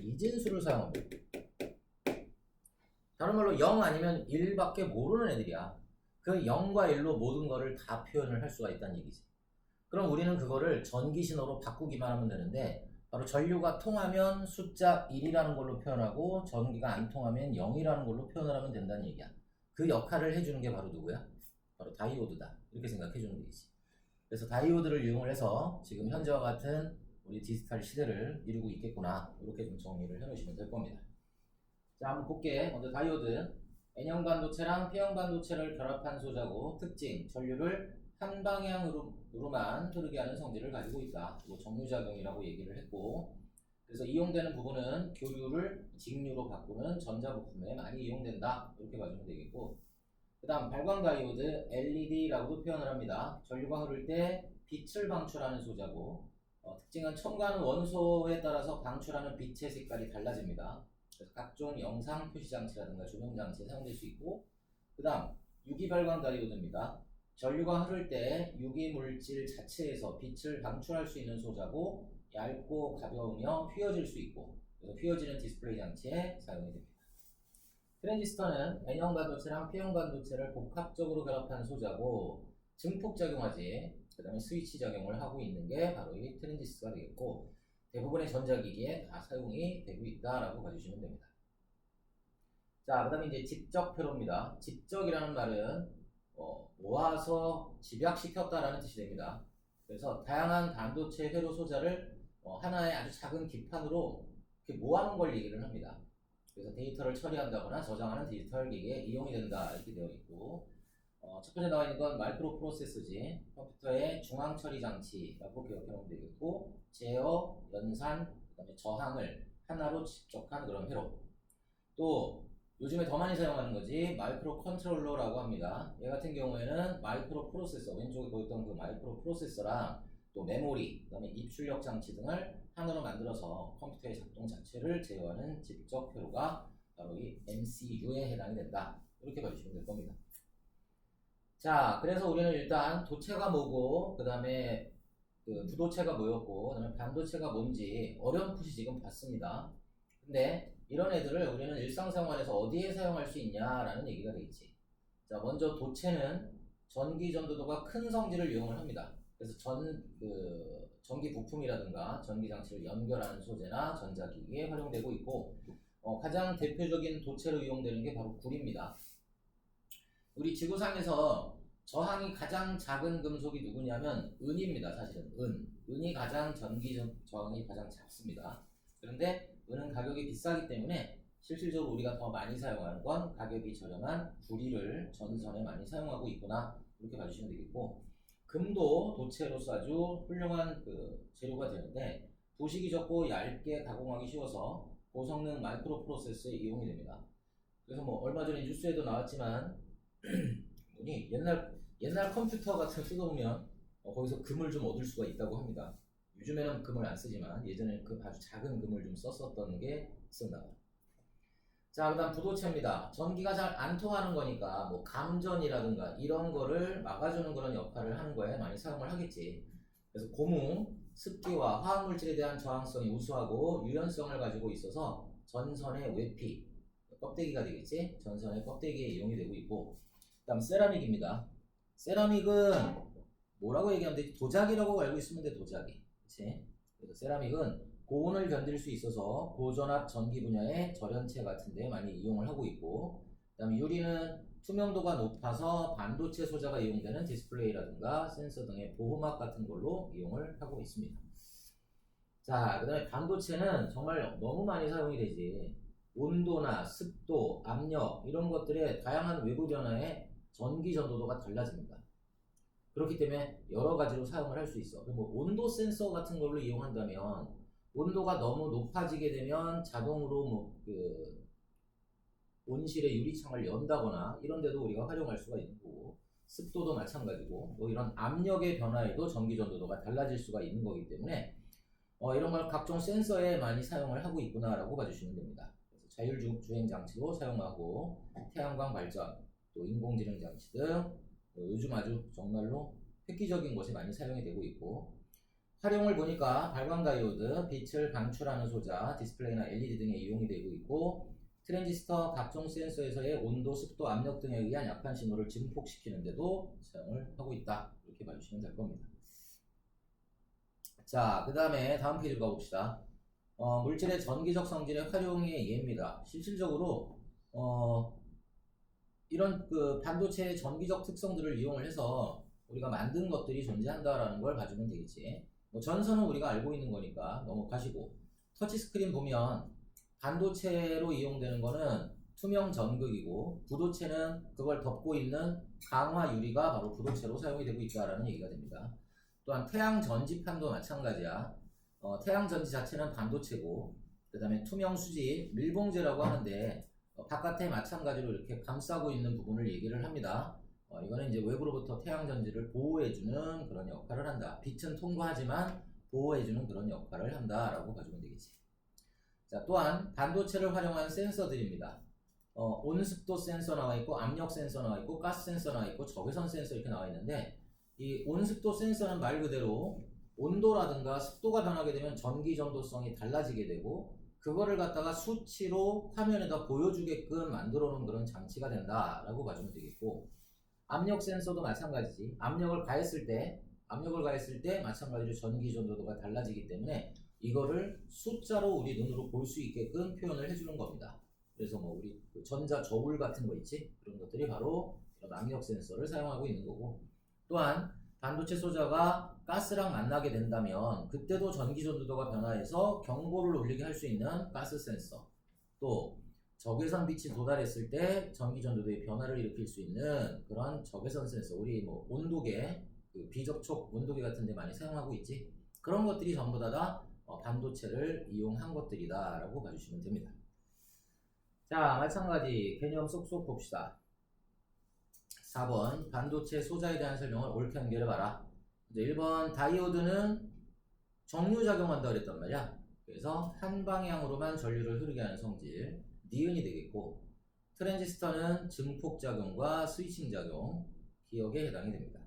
이진수를 사용합니다. 다른 말로 0 아니면 1밖에 모르는 애들이야. 그 0과 1로 모든 거를 다 표현을 할 수가 있다는 얘기지. 그럼 우리는 그거를 전기 신호로 바꾸기만 하면 되는데, 바로 전류가 통하면 숫자 1이라는 걸로 표현하고 전기가 안 통하면 0이라는 걸로 표현을 하면 된다는 얘기야. 그 역할을 해주는 게 바로 누구야? 바로 다이오드다. 이렇게 생각해 주는 거지. 그래서 다이오드를 이용을 해서 지금 현재와 같은 우리 디지털 시대를 이루고 있겠구나. 이렇게 좀 정리를 해 놓으시면 될 겁니다. 자, 한번 볼게. 먼저 다이오드. N형 반도체랑 P형 반도체를 결합한 소자고, 특징, 전류를 한 방향으로만 흐르게 하는 성질을 가지고 있다. 그리고 정류작용이라고 얘기를 했고, 그래서 이용되는 부분은 교류를 직류로 바꾸는 전자부품에 많이 이용된다. 이렇게 봐주면 되겠고, 그 다음 발광 다이오드 LED라고도 표현을 합니다. 전류가 흐를 때 빛을 방출하는 소자고, 특징은 첨가하는 원소에 따라서 방출하는 빛의 색깔이 달라집니다. 그래서 각종 영상 표시 장치라든가 조명 장치에 사용될 수 있고, 그 다음 유기 발광 다이오드입니다. 전류가 흐를 때 유기 물질 자체에서 빛을 방출할 수 있는 소자고, 얇고 가벼우며 휘어질 수 있고, 그래서 휘어지는 디스플레이 장치에 사용이 됩니다. 트랜지스터는 N형 반도체랑 P형 반도체를 복합적으로 결합한 소자고, 증폭작용하지, 그 다음에 스위치 작용을 하고 있는 게 바로 이 트랜지스터가 되겠고, 대부분의 전자기기에 다 사용이 되고 있다라고 봐주시면 됩니다. 자, 그 다음에 이제 집적회로입니다. 집적이라는 말은 모아서 집약시켰다라는 뜻이 됩니다. 그래서 다양한 반도체 회로 소자를 하나의 아주 작은 기판으로 이렇게 모아놓은 걸 얘기를 합니다. 그래서 데이터를 처리한다거나 저장하는 디지털 기기에 이용이 된다 이렇게 되어 있고, 첫 번째 나와 있는 건 마이크로 프로세서지, 컴퓨터의 중앙 처리 장치라고 기억해 놓으면 되겠고, 제어, 연산, 그다음에 저항을 하나로 집적한 그런 회로. 또 요즘에 더 많이 사용하는 거지 마이크로 컨트롤러라고 합니다. 얘 같은 경우에는 마이크로 프로세서, 왼쪽에 보였던 그 마이크로 프로세서랑 또 메모리, 그다음에 입출력 장치 등을 하나로 만들어서 컴퓨터의 작동 자체를 제어하는 집적 회로가 바로 이 MCU에 해당이 된다. 이렇게 봐주시면 될 겁니다. 자, 그래서 우리는 일단 도체가 뭐고, 그 다음에 그 부도체가 뭐였고, 그 다음에 반도체가 뭔지 어렴풋이 지금 봤습니다. 근데 이런 애들을 우리는 일상생활에서 어디에 사용할 수 있냐라는 얘기가 되겠지. 자, 먼저 도체는 전기 전도도가 큰 성질을 이용을 합니다. 그래서 전기 부품이라든가 전기 장치를 연결하는 소재나 전자기기에 활용되고 있고, 가장 대표적인 도체로 이용되는 게 바로 구리입니다. 우리 지구상에서 저항이 가장 작은 금속이 누구냐면 은입니다. 사실은 은이 가장 전기 저항이 가장 작습니다. 그런데 은은 가격이 비싸기 때문에 실질적으로 우리가 더 많이 사용하는 건 가격이 저렴한 구리를 전선에 많이 사용하고 있구나, 이렇게 봐주시면 되겠고, 금도 도체로서 아주 훌륭한 그 재료가 되는데 부식이 적고 얇게 가공하기 쉬워서 고성능 마이크로 프로세서에 이용이 됩니다. 그래서 뭐 얼마 전에 뉴스에도 나왔지만 옛날 컴퓨터 같은 거 뜯어보면 거기서 금을 좀 얻을 수가 있다고 합니다. 요즘에는 금을 안 쓰지만 예전에 그 아주 작은 금을 좀 썼었던 게 있었나 봐요. 자, 그다음 부도체입니다. 전기가 잘 안 통하는 거니까 뭐 감전이라든가 이런 거를 막아주는 그런 역할을 하는 거에 많이 사용을 하겠지. 그래서 고무, 습기와 화학물질에 대한 저항성이 우수하고 유연성을 가지고 있어서 전선의 외피, 껍데기가 되겠지. 전선의 껍데기에 이용이 되고 있고, 그다음 세라믹입니다. 세라믹은 뭐라고 얘기하면 되지? 도자기라고 알고 있으면 돼, 도자기. 그치? 그래서 세라믹은 고온을 견딜 수 있어서 고전압 전기 분야의 절연체 같은 데 많이 이용을 하고 있고, 그다음에 유리는 투명도가 높아서 반도체 소자가 이용되는 디스플레이라든가 센서 등의 보호막 같은 걸로 이용을 하고 있습니다. 자, 그다음에 반도체는 정말 너무 많이 사용이 되지. 온도나 습도, 압력 이런 것들의 다양한 외부 변화에 전기 전도도가 달라집니다. 그렇기 때문에 여러 가지로 사용을 할 수 있어. 뭐 온도 센서 같은 걸로 이용한다면 온도가 너무 높아지게 되면 자동으로 뭐 그 온실의 유리창을 연다거나 이런 데도 우리가 활용할 수가 있는 거고, 습도도 마찬가지고 뭐 이런 압력의 변화에도 전기 전도도가 달라질 수가 있는 거기 때문에 이런 걸 각종 센서에 많이 사용을 하고 있구나라고 봐주시면 됩니다. 그래서 자율주행 장치도 사용하고 태양광 발전, 또 인공지능 장치 등 요즘 아주 정말로 획기적인 곳에 많이 사용이 되고 있고, 활용을 보니까 발광 다이오드, 빛을 방출하는 소자, 디스플레이나 LED 등에 이용이 되고 있고, 트랜지스터, 각종 센서에서의 온도, 습도, 압력 등에 의한 약한 신호를 증폭시키는 데도 사용을 하고 있다. 이렇게 봐주시면 될 겁니다. 자, 그 다음에 다음 페이지로 가봅시다. 물질의 전기적 성질의 활용의 예입니다. 실질적으로 이런 그 반도체의 전기적 특성들을 이용을 해서 우리가 만든 것들이 존재한다라는 걸 봐주면 되겠지. 뭐 전선은 우리가 알고 있는 거니까 넘어가시고, 터치스크린 보면 반도체로 이용되는 거는 투명 전극이고, 부도체는 그걸 덮고 있는 강화 유리가 바로 부도체로 사용이 되고 있다라는 얘기가 됩니다. 또한 태양 전지판도 마찬가지야. 태양 전지 자체는 반도체고, 그 다음에 투명 수지, 밀봉제라고 하는데 바깥에 마찬가지로 이렇게 감싸고 있는 부분을 얘기를 합니다. 이거는 이제 외부로부터 태양 전지를 보호해주는 그런 역할을 한다. 빛은 통과하지만 보호해주는 그런 역할을 한다라고 봐주면 되겠지. 자, 또한 반도체를 활용한 센서들입니다. 온습도 센서 나와 있고, 압력 센서 나와 있고, 가스 센서 나와 있고, 적외선 센서 이렇게 나와 있는데, 이 온습도 센서는 말 그대로 온도라든가 습도가 변하게 되면 전기 전도성이 달라지게 되고, 그거를 갖다가 수치로 화면에다 보여주게끔 만들어 놓은 그런 장치가 된다라고 봐주면 되겠고, 압력 센서도 마찬가지지. 압력을 가했을 때 마찬가지로 전기 전도도가 달라지기 때문에 이거를 숫자로 우리 눈으로 볼 수 있게끔 표현을 해주는 겁니다. 그래서 뭐 우리 그 전자 저울 같은 거 있지? 그런 것들이 바로 이런 압력 센서를 사용하고 있는 거고, 또한 반도체 소자가 가스랑 만나게 된다면 그때도 전기 전도도가 변화해서 경보를 울리게 할 수 있는 가스 센서, 또 적외선 빛이 도달했을 때 전기 전도도의 변화를 일으킬 수 있는 그런 적외선 센서, 우리 뭐 온도계, 그 비접촉 온도계 같은 데 많이 사용하고 있지. 그런 것들이 전부 다 반도체를 이용한 것들이다 라고 봐주시면 됩니다. 자, 마찬가지 개념 쏙쏙 봅시다. 4번 반도체 소자에 대한 설명을 옳게 연결해봐라. 1번 다이오드는 정류작용한다 그랬단 말이야. 그래서 한 방향으로만 전류를 흐르게 하는 성질 니은이 되겠고, 트랜지스터는 증폭작용과 스위칭작용 기억에 해당이 됩니다.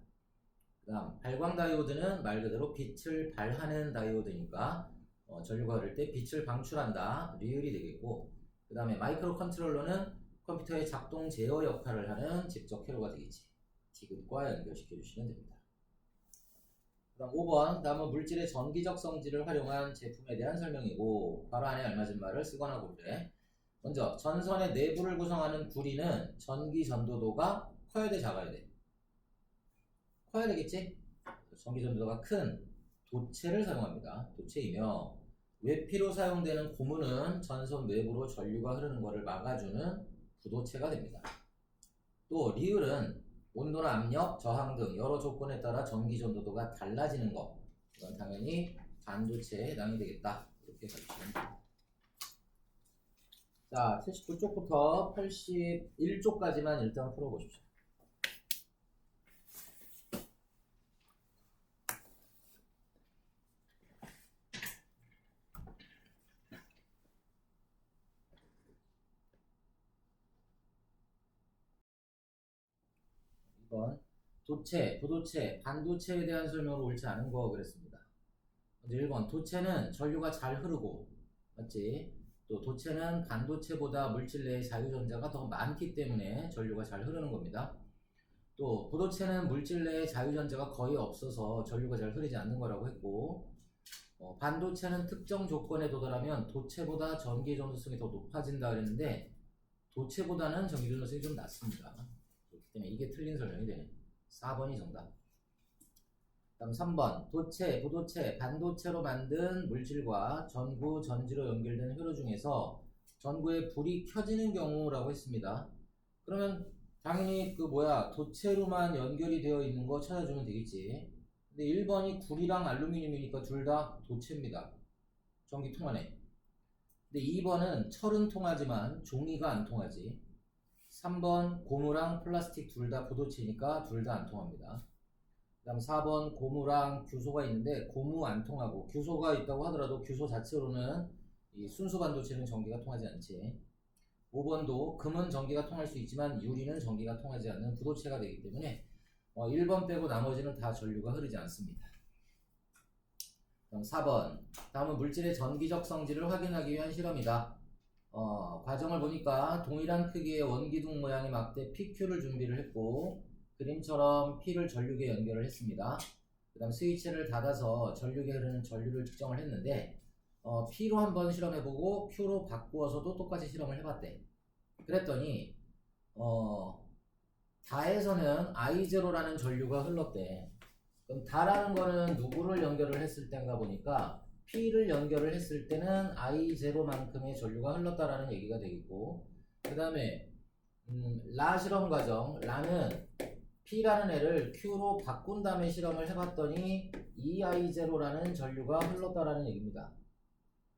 그 다음 발광 다이오드는 말 그대로 빛을 발하는 다이오드니까 전류가 흐를 때 빛을 방출한다 리을이 되겠고, 그 다음에 마이크로 컨트롤러는 컴퓨터의 작동 제어 역할을 하는 직접 회로가 되겠지. 디귿과 연결시켜 주시면 됩니다. 그 다음 5번 다음은 물질의 전기적 성질을 활용한 제품에 대한 설명이고, 바로 안에 알맞은 말을 쓰거나 고르래. 먼저 전선의 내부를 구성하는 구리는 전기 전도도가 커야 돼, 작아야 돼? 커야 되겠지? 전기 전도도가 큰 도체를 사용합니다. 도체이며, 외피로 사용되는 고무는 전선 외부로 전류가 흐르는 것을 막아주는 부도체가 됩니다. 또 리을은 온도나 압력, 저항 등 여러 조건에 따라 전기 전도도가 달라지는 것, 이건 당연히 반도체에 해당이 되겠다. 이렇게 봐주시면 됩니다. 자, 79쪽부터 81쪽까지만 일단 풀어보십시오. 2번 도체, 부도체, 반도체에 대한 설명으로 옳지 않은 거 그랬습니다. 먼저 1번 도체는 전류가 잘 흐르고 맞지? 또 도체는 반도체보다 물질 내의 자유전자가 더 많기 때문에 전류가 잘 흐르는 겁니다. 또 부도체는 물질 내에 자유전자가 거의 없어서 전류가 잘 흐르지 않는 거라고 했고 반도체는 특정 조건에 도달하면 도체보다 전기 전도성이 더 높아진다 그랬는데 도체보다는 전기 전도성이 좀 낮습니다. 그렇기 때문에 이게 틀린 설명이 되네. 4번이 정답. 다음 3번 도체, 부도체, 반도체로 만든 물질과 전구, 전지로 연결된 회로 중에서 전구에 불이 켜지는 경우라고 했습니다. 그러면 당연히 도체로만 연결이 되어 있는 거 찾아주면 되겠지. 근데 1번이 구리랑 알루미늄이니까 둘 다 도체입니다. 전기 통하네. 근데 2번은 철은 통하지만 종이가 안 통하지. 3번 고무랑 플라스틱 둘 다 부도체니까 둘 다 안 통합니다. 그 다음 4번 고무랑 규소가 있는데 고무 안 통하고 규소가 있다고 하더라도 규소 자체로는 이 순수 반도체는 전기가 통하지 않지. 5번도 금은 전기가 통할 수 있지만 유리는 전기가 통하지 않는 부도체가 되기 때문에 1번 빼고 나머지는 다 전류가 흐르지 않습니다. 그럼 4번 다음은 물질의 전기적 성질을 확인하기 위한 실험이다. 과정을 보니까 동일한 크기의 원기둥 모양의 막대 PQ를 준비를 했고 그림처럼 P를 전류계 연결을 했습니다. 그 다음 스위치를 닫아서 전류계 흐르는 전류를 측정을 했는데 P로 한번 실험해보고 Q로 바꾸어서도 똑같이 실험을 해봤대. 그랬더니 다에서는 I0라는 전류가 흘렀대. 그럼 다라는 거는 누구를 연결을 했을 때인가 보니까 P를 연결을 했을 때는 I0만큼의 전류가 흘렀다라는 얘기가 되겠고 그 다음에 라 실험 과정 라는 P라는 애를 Q로 바꾼 다음에 실험을 해봤더니 EI0라는 전류가 흘렀다라는 얘기입니다.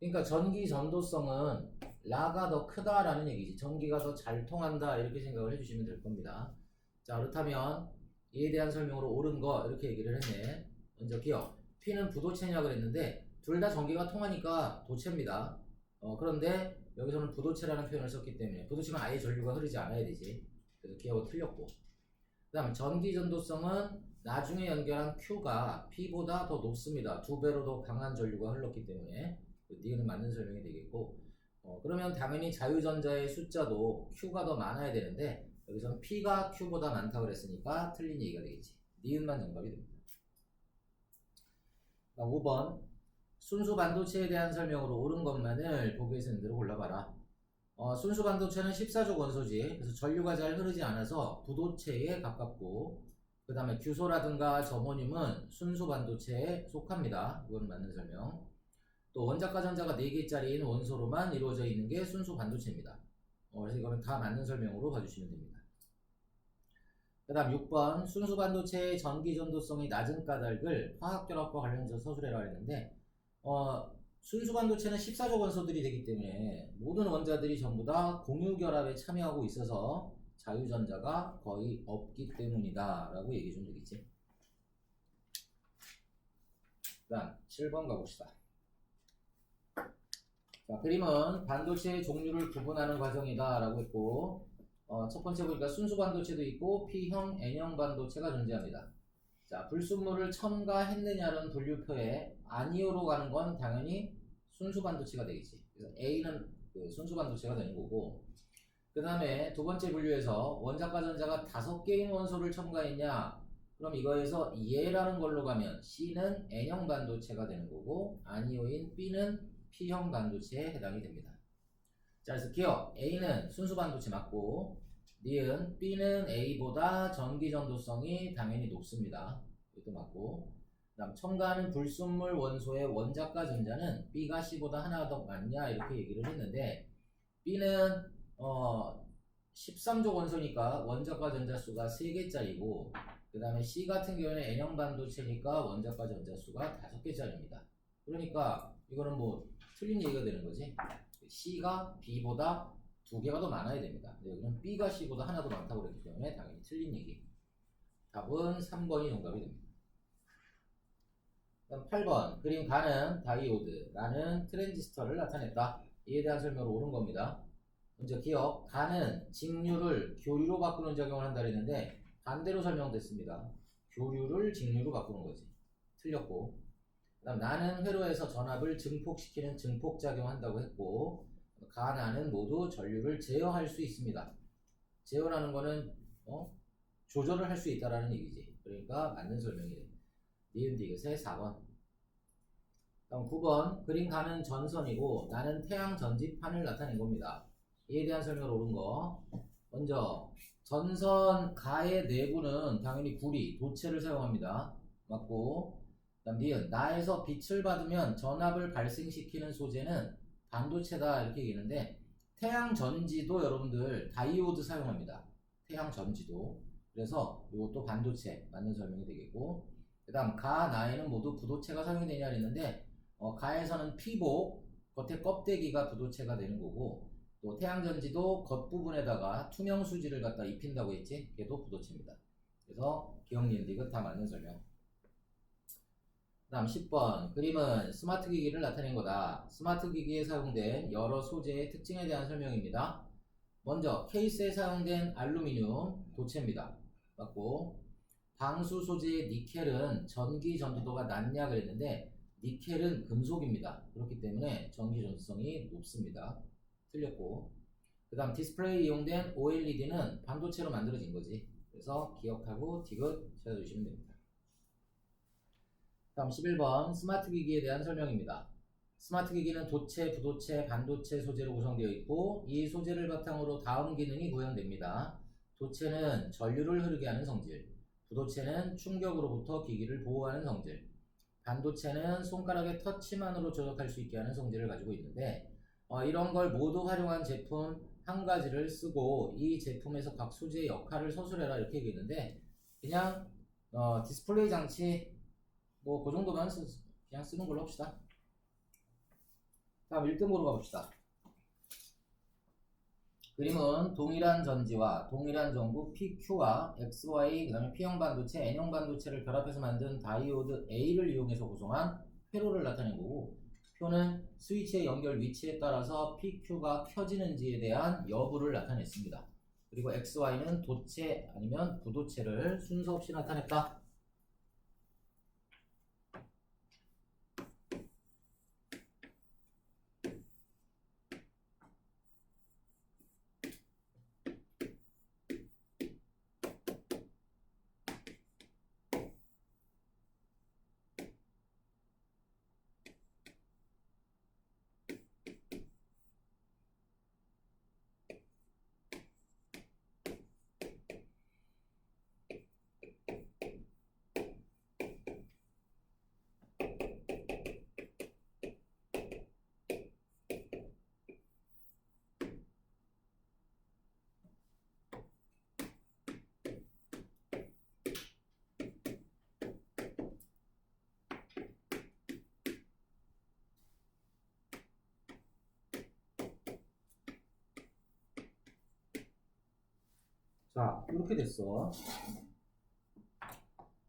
그러니까 전기 전도성은 라가 더 크다라는 얘기지. 전기가 더 잘 통한다 이렇게 생각을 해주시면 될 겁니다. 자 그렇다면 이에 대한 설명으로 옳은 거 이렇게 얘기를 했네. 먼저 기억. P는 부도체냐 그랬는데 둘 다 전기가 통하니까 도체입니다. 그런데 여기서는 부도체라는 표현을 썼기 때문에 부도체면 아예 전류가 흐르지 않아야 되지. 그래서 기억은 틀렸고 그 다음 전기 전도성은 나중에 연결한 Q가 P보다 더 높습니다. 2배로 더 강한 전류가 흘렀기 때문에 니은은 맞는 설명이 되겠고 그러면 당연히 자유전자의 숫자도 Q가 더 많아야 되는데 여기서는 P가 Q보다 많다고 그랬으니까 틀린 얘기가 되겠지. 니은만 정답이 됩니다. 5번 순수 반도체에 대한 설명으로 옳은 것만을 보기에서 있는 대로 골라봐라. 순수 반도체는 14족 원소지. 그래서 전류가 잘 흐르지 않아서 부도체에 가깝고 그 다음에 규소라든가 저모늄은 순수 반도체에 속합니다. 이건 맞는 설명. 또 원자과 전자가 4개짜리인 원소로만 이루어져 있는 게 순수 반도체입니다. 그래서 이거는 다 맞는 설명으로 봐주시면 됩니다. 그 다음 6번 순수 반도체의 전기 전도성이 낮은 까닭을 화학결합과 관련해서 서술해라 했는데 순수 반도체는 14족 원소들이 되기 때문에 모든 원자들이 전부 다 공유결합에 참여하고 있어서 자유전자가 거의 없기 때문이다 라고 얘기해 주면 되겠지. 그 다음 7번 가봅시다. 자, 그림은 반도체의 종류를 구분하는 과정이다 라고 했고 첫 번째 보니까 순수 반도체도 있고 P형, N형 반도체가 존재합니다. 자, 불순물을 첨가했느냐는 분류표에 아니오로 가는 건 당연히 순수 반도체가 되겠지. 그래서 A는 순수 반도체가 되는 거고 그 다음에 두 번째 분류에서 원자과 전자가 5개인 원소를 첨가했냐 그럼 이거에서 얘라는 걸로 가면 C는 N형 반도체가 되는 거고 아니오인 B는 P형 반도체에 해당이 됩니다. 자, 그래서 기억 A는 순수 반도체 맞고 니은 B는 A보다 전기 전도성이 당연히 높습니다. 이것도 맞고 그 다음 첨가하는 불순물 원소의 원자과 전자는 B가 C보다 하나 더 많냐 이렇게 얘기를 했는데 B는 13족 원소니까 원자과 전자 수가 3개짜리고 그 다음에 C 같은 경우에는 N형 반도체니까 원자과 전자 수가 5개짜리입니다. 그러니까 이거는 뭐 틀린 얘기가 되는 거지. C가 B보다 2개가 더 많아야 됩니다. 근데 여기는 B가 C보다 하나 더 많다고 그랬기 때문에 당연히 틀린 얘기. 답은 3번이 정답이 됩니다. 그럼 8번 그림 가는 다이오드라는 트랜지스터를 나타냈다. 이에 대한 설명으로 옳은 겁니다. 먼저 기억 가는 직류를 교류로 바꾸는 작용을 한다 그랬는데 반대로 설명됐습니다. 교류를 직류로 바꾸는 거지. 틀렸고. 그다음 나는 회로에서 전압을 증폭시키는 증폭작용한다고 했고, 가나는 모두 전류를 제어할 수 있습니다. 제어라는 거는 조절을 할 수 있다라는 얘기지. 그러니까 맞는 설명이 돼. 니은 디귿의 4번. 다음 9번. 그린 가는 전선이고 나는 태양 전지판을 나타낸 겁니다. 이에 대한 설명을 옳은 거. 먼저 전선 가의 내부는 당연히 구리, 도체를 사용합니다. 맞고. 그다음 니은 나에서 빛을 받으면 전압을 발생시키는 소재는 반도체다 이렇게 얘기했는데 태양 전지도 여러분들 다이오드 사용합니다. 태양 전지도. 그래서 이것도 반도체 맞는 설명이 되겠고, 그 다음 가, 나에는 모두 부도체가 사용이 되냐 했는데 가에서는 피복, 겉에 껍데기가 부도체가 되는 거고, 또 태양전지도 겉부분에다가 투명 수지를 갖다 입힌다고 했지? 걔도 부도체입니다. 그래서 기억, 니은, 디귿 다 맞는 설명. 그 다음 10번. 그림은 스마트 기기를 나타낸 거다. 스마트 기기에 사용된 여러 소재의 특징에 대한 설명입니다. 먼저 케이스에 사용된 알루미늄 도체입니다. 맞고, 방수 소재의 니켈은 전기 전도도가 낮냐 그랬는데 니켈은 금속입니다. 그렇기 때문에 전기 전도성이 높습니다. 틀렸고, 그 다음 디스플레이에 이용된 OLED는 반도체로 만들어진 거지. 그래서 기억하고 디귿 찾아주시면 됩니다. 다음 11번. 스마트 기기에 대한 설명입니다. 스마트 기기는 도체, 부도체, 반도체 소재로 구성되어 있고 이 소재를 바탕으로 다음 기능이 구현됩니다. 도체는 전류를 흐르게 하는 성질, 부도체는 충격으로부터 기기를 보호하는 성질, 반도체는 손가락의 터치만으로 조작할 수 있게 하는 성질을 가지고 있는데 이런 걸 모두 활용한 제품 한 가지를 쓰고 이 제품에서 각 소재의 역할을 서술해라 이렇게 얘기했는데 그냥 디스플레이 장치 뭐 그 정도만 그냥 쓰는 걸로 합시다. 다음 1등으로 가봅시다. 그림은 동일한 전지와 동일한 전구 PQ와 XY, 그 다음에 P형 반도체, N형 반도체를 결합해서 만든 다이오드 A를 이용해서 구성한 회로를 나타낸 거고, 표는 스위치의 연결 위치에 따라서 PQ가 켜지는지에 대한 여부를 나타냈습니다. 그리고 XY는 도체 아니면 부도체를 순서 없이 나타냈다. 자, 이렇게 됐어.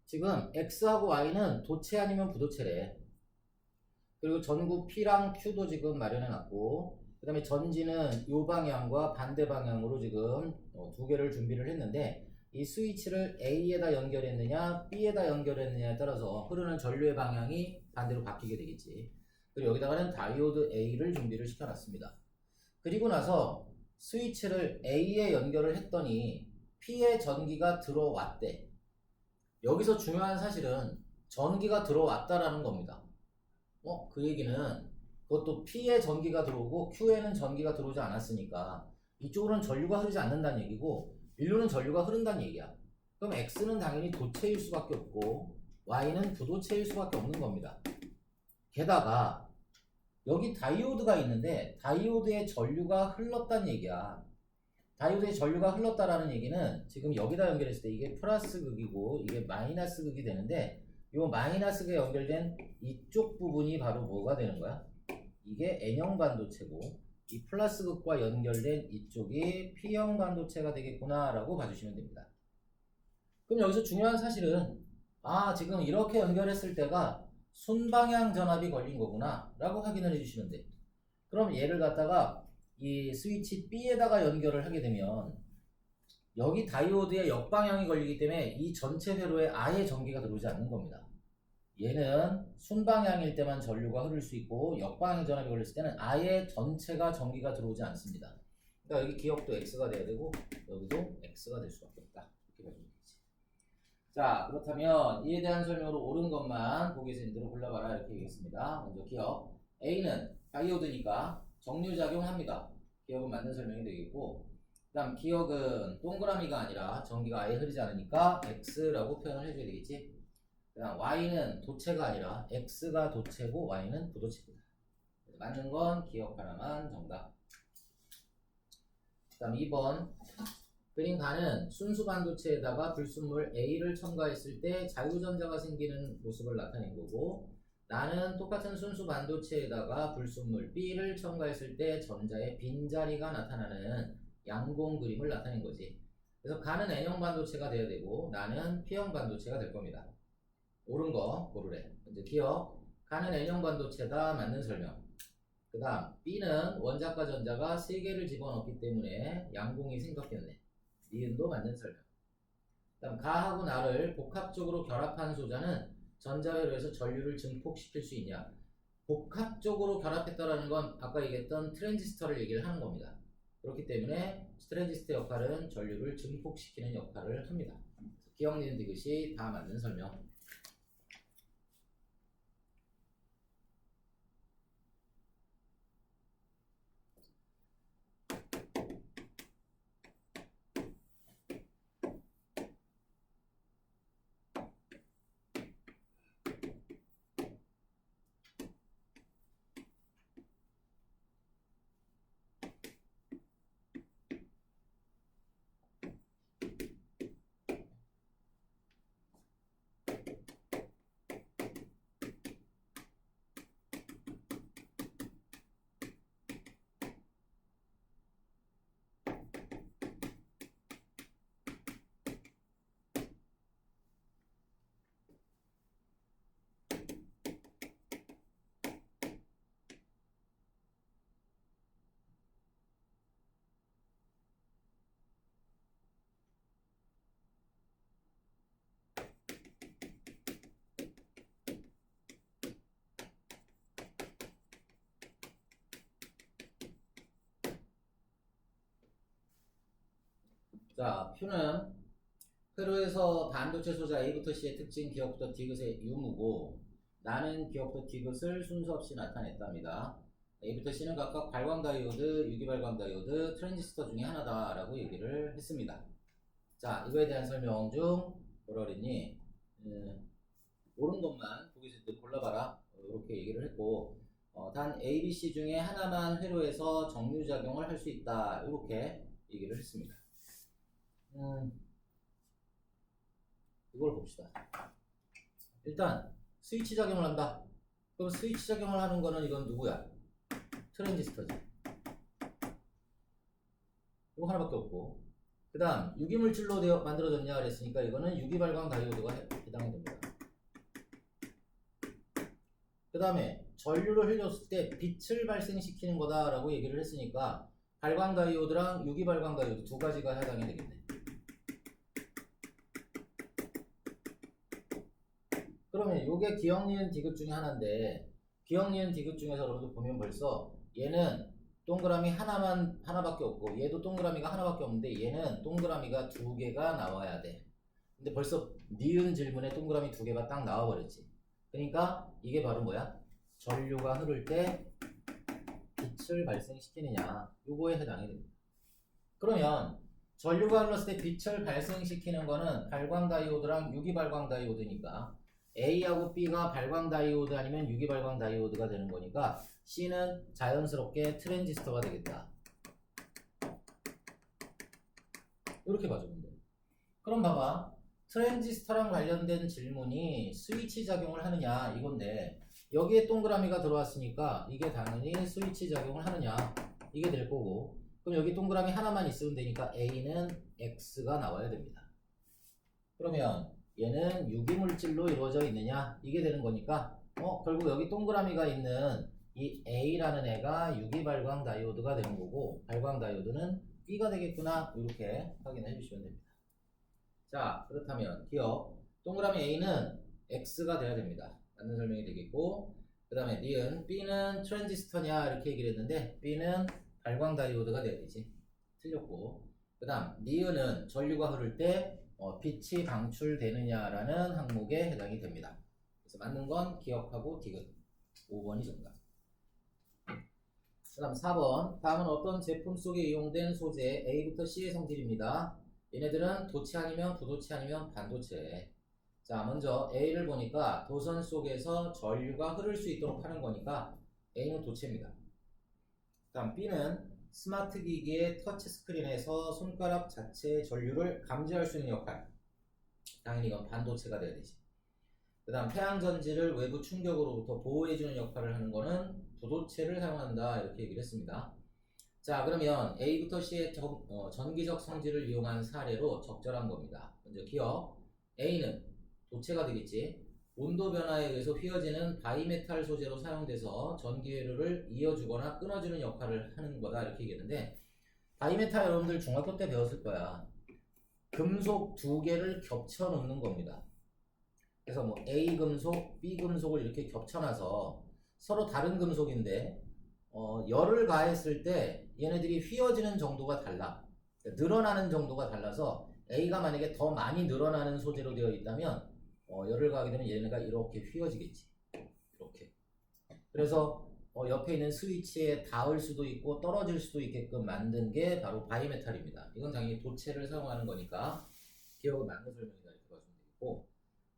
지금 X하고 Y는 도체 아니면 부도체래. 그리고 전구 P랑 Q도 지금 마련해놨고, 그 다음에 전지는 이 방향과 반대 방향으로 지금 두 개를 준비를 했는데, 이 스위치를 A에다 연결했느냐 B에다 연결했느냐에 따라서 흐르는 전류의 방향이 반대로 바뀌게 되겠지. 그리고 여기다가는 다이오드 A를 준비를 시켜놨습니다. 그리고 나서 스위치를 A에 연결을 했더니 P에 전기가 들어왔대. 여기서 중요한 사실은 전기가 들어왔다라는 겁니다. 그 얘기는 그것도 P에 전기가 들어오고 Q에는 전기가 들어오지 않았으니까 이쪽으로는 전류가 흐르지 않는다는 얘기고 일로는 전류가 흐른다는 얘기야. 그럼 X는 당연히 도체일 수밖에 없고 Y는 부도체일 수밖에 없는 겁니다. 게다가 여기 다이오드가 있는데 다이오드에 전류가 흘렀다는 얘기야. 다이오드에 전류가 흘렀다라는 얘기는 지금 여기다 연결했을 때 이게 플러스 극이고 이게 마이너스 극이 되는데 이 마이너스가 연결된 이쪽 부분이 바로 뭐가 되는 거야? 이게 N형 반도체고 이 플러스 극과 연결된 이쪽이 P형 반도체가 되겠구나 라고 봐주시면 됩니다. 그럼 여기서 중요한 사실은 지금 이렇게 연결했을 때가 순방향 전압이 걸린 거구나 라고 확인을 해주시면 돼. 그럼 얘를 갖다가 이 스위치 B에다가 연결을 하게 되면 여기 다이오드의 역방향이 걸리기 때문에 이 전체 회로에 아예 전기가 들어오지 않는 겁니다. 얘는 순방향일 때만 전류가 흐를 수 있고 역방향 전압이 걸렸을 때는 아예 전체가 전기가 들어오지 않습니다. 그러니까 여기 기억도 X가 돼야 되고 여기도 X가 될 수밖에 없다. 이렇게 봐주면 되겠지. 자, 그렇다면 이에 대한 설명으로 옳은 것만 보기 있는 대로 골라봐라 이렇게 얘기했습니다. 먼저 기억. A는 다이오드니까 정류작용합니다. 기억은 맞는 설명이 되겠고, 그 다음 기억은 동그라미가 아니라 전기가 아예 흐르지 않으니까 X라고 표현을 해줘야 되겠지. 그 다음 Y는 도체가 아니라 X가 도체고 Y는 부도체입니다. 맞는 건 기억 하나만 정답. 그 다음 2번. 그림 가는 순수 반도체에다가 불순물 A를 첨가했을 때 자유전자가 생기는 모습을 나타낸 거고, 나는 똑같은 순수 반도체에다가 불순물 B를 첨가했을 때 전자의 빈자리가 나타나는 양공 그림을 나타낸 거지. 그래서 가는 N형 반도체가 돼야 되고 나는 P형 반도체가 될 겁니다. 옳은 거 고르래. 이제 기억. 가는 N형 반도체다. 맞는 설명. 그 다음 B는 원자과 전자가 3개를 집어넣기 때문에 양공이 생겼겠네. 니은도 맞는 설명. 그 다음 가하고 나를 복합적으로 결합한 소자는 전자회로에서 전류를 증폭시킬 수 있냐. 복합적으로 결합했다라는 건 아까 얘기했던 트랜지스터를 얘기를 하는 겁니다. 그렇기 때문에 트랜지스터 역할은 전류를 증폭시키는 역할을 합니다. 기억, 니은, 디귿이 다 맞는 설명. 자, Q는 회로에서 반도체 소자 A부터 C의 특징 기억부터 디귿의 유무고, 나는 기억부터 디귿을 순서 없이 나타냈답니다. A부터 C는 각각 발광 다이오드, 유기발광 다이오드, 트랜지스터 중에 하나다라고 얘기를 했습니다. 자, 이거에 대한 설명 중 뭐라 그랬니? 옳은 것만 보기 싫을 때 골라봐라. 이렇게 얘기를 했고, 단 A, B, C 중에 하나만 회로에서 정류작용을 할 수 있다. 이렇게 얘기를 했습니다. 이걸 봅시다. 일단 스위치 작용을 한다. 그럼 스위치 작용을 하는 거는 이건 누구야? 트랜지스터지. 이거 하나밖에 없고, 그 다음 유기물질로 만들어졌냐 그랬으니까 이거는 유기발광 다이오드가 해당이 됩니다. 그 다음에 전류를 흘렸을 때 빛을 발생시키는 거다라고 얘기를 했으니까 발광 다이오드랑 유기발광 다이오드 두 가지가 해당이 되겠네. 그러면 이게 기억, 니은, 디귿 중에 하나인데, 기억, 니은, 디귿 중에서 여러분들 보면 벌써 얘는 동그라미 하나밖에 없고 얘도 동그라미가 하나밖에 없는데 얘는 동그라미가 2개가 나와야 돼. 근데 벌써 니은 질문에 동그라미 2개가 딱 나와버렸지. 그러니까 이게 바로 뭐야? 전류가 흐를 때 빛을 발생시키느냐, 요거에 해당이 됩니다. 그러면 전류가 흘렀을 때 빛을 발생시키는 거는 발광 다이오드랑 유기발광 다이오드니까 A하고 B가 발광 다이오드 아니면 유기발광 다이오드가 되는 거니까 C는 자연스럽게 트랜지스터가 되겠다. 이렇게 봐주면 돼. 그럼 봐봐. 트랜지스터랑 관련된 질문이 스위치 작용을 하느냐 이건데, 여기에 동그라미가 들어왔으니까 이게 당연히 스위치 작용을 하느냐 이게 될 거고, 그럼 여기 동그라미 하나만 있으면 되니까 A는 X가 나와야 됩니다. 그러면 얘는 유기물질로 이루어져 있느냐 이게 되는 거니까 결국 여기 동그라미가 있는 이 A라는 애가 유기발광 다이오드가 되는 거고, 발광 다이오드는 B가 되겠구나 이렇게 확인해 주시면 됩니다. 자, 그렇다면 기억 동그라미 A는 X가 돼야 됩니다. 맞는 설명이 되겠고, 그 다음에 니은 B는 트랜지스터냐 이렇게 얘기를 했는데 B는 발광 다이오드가 돼야 되지. 틀렸고, 그 다음 니은은 전류가 흐를 때 빛이 방출되느냐라는 항목에 해당이 됩니다. 그래서 맞는 건 기억하고 디귿 5번이 정답. 그 다음 4번 다음은 어떤 제품 속에 이용된 소재 A부터 C의 성질입니다. 얘네들은 도체 아니면 부도체 아니면 반도체. 자, 먼저 A를 보니까 도선 속에서 전류가 흐를 수 있도록 하는 거니까 A는 도체입니다. 다음 B는 스마트 기기의 터치 스크린에서 손가락 자체의 전류를 감지할 수 있는 역할. 당연히 이건 반도체가 돼야 되지. 그 다음 태양 전지를 외부 충격으로부터 보호해주는 역할을 하는 거는 부도체를 사용한다 이렇게 얘기를 했습니다. 자, 그러면 A부터 C의 전기적 성질을 이용한 사례로 적절한 겁니다. 먼저 기억 A는 도체가 되겠지. 온도 변화에 의해서 휘어지는 바이메탈 소재로 사용돼서 전기회로를 이어주거나 끊어주는 역할을 하는 거다 이렇게 얘기했는데, 바이메탈 여러분들 중학교 때 배웠을 거야. 금속 두 개를 겹쳐 놓는 겁니다. 그래서 뭐 A 금속, B 금속을 이렇게 겹쳐놔서 서로 다른 금속인데 열을 가했을 때 얘네들이 휘어지는 정도가 달라. 늘어나는 정도가 달라서 A가 만약에 더 많이 늘어나는 소재로 되어 있다면 열을 가하게 되면 얘네가 이렇게 휘어지겠지. 이렇게. 그래서 옆에 있는 스위치에 닿을 수도 있고 떨어질 수도 있게끔 만든 게 바로 바이메탈입니다. 이건 당연히 도체를 사용하는 거니까 기억은 맞는 설명이다 이렇게 봐주면 되겠고,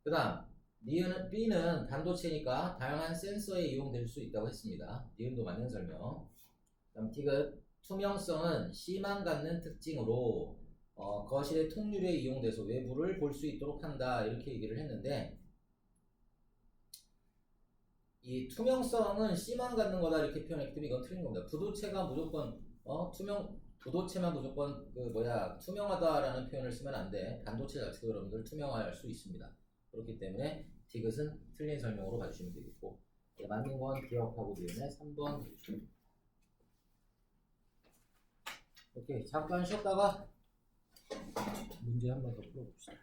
그 다음 B는 반도체니까 다양한 센서에 이용될 수 있다고 했습니다. 니은도 맞는 설명. 다음 디귿 투명성은 C만 갖는 특징으로 거실의 통유리에 이용돼서 외부를 볼 수 있도록 한다 이렇게 얘기를 했는데, 이 투명성은 C만 갖는 거다 이렇게 표현했기 때문에 이건 틀린 겁니다. 부도체가 무조건 부도체만 무조건 투명하다라는 표현을 쓰면 안 돼. 반도체 자체도 여러분들 투명할 수 있습니다. 그렇기 때문에 디귿은 틀린 설명으로 봐주시면 되겠고, 맞는 건 기억하고 니은에 3번 해주시면 됩니다. 오케이, 잠깐 쉬었다가 문제 한 번 더 풀어봅시다.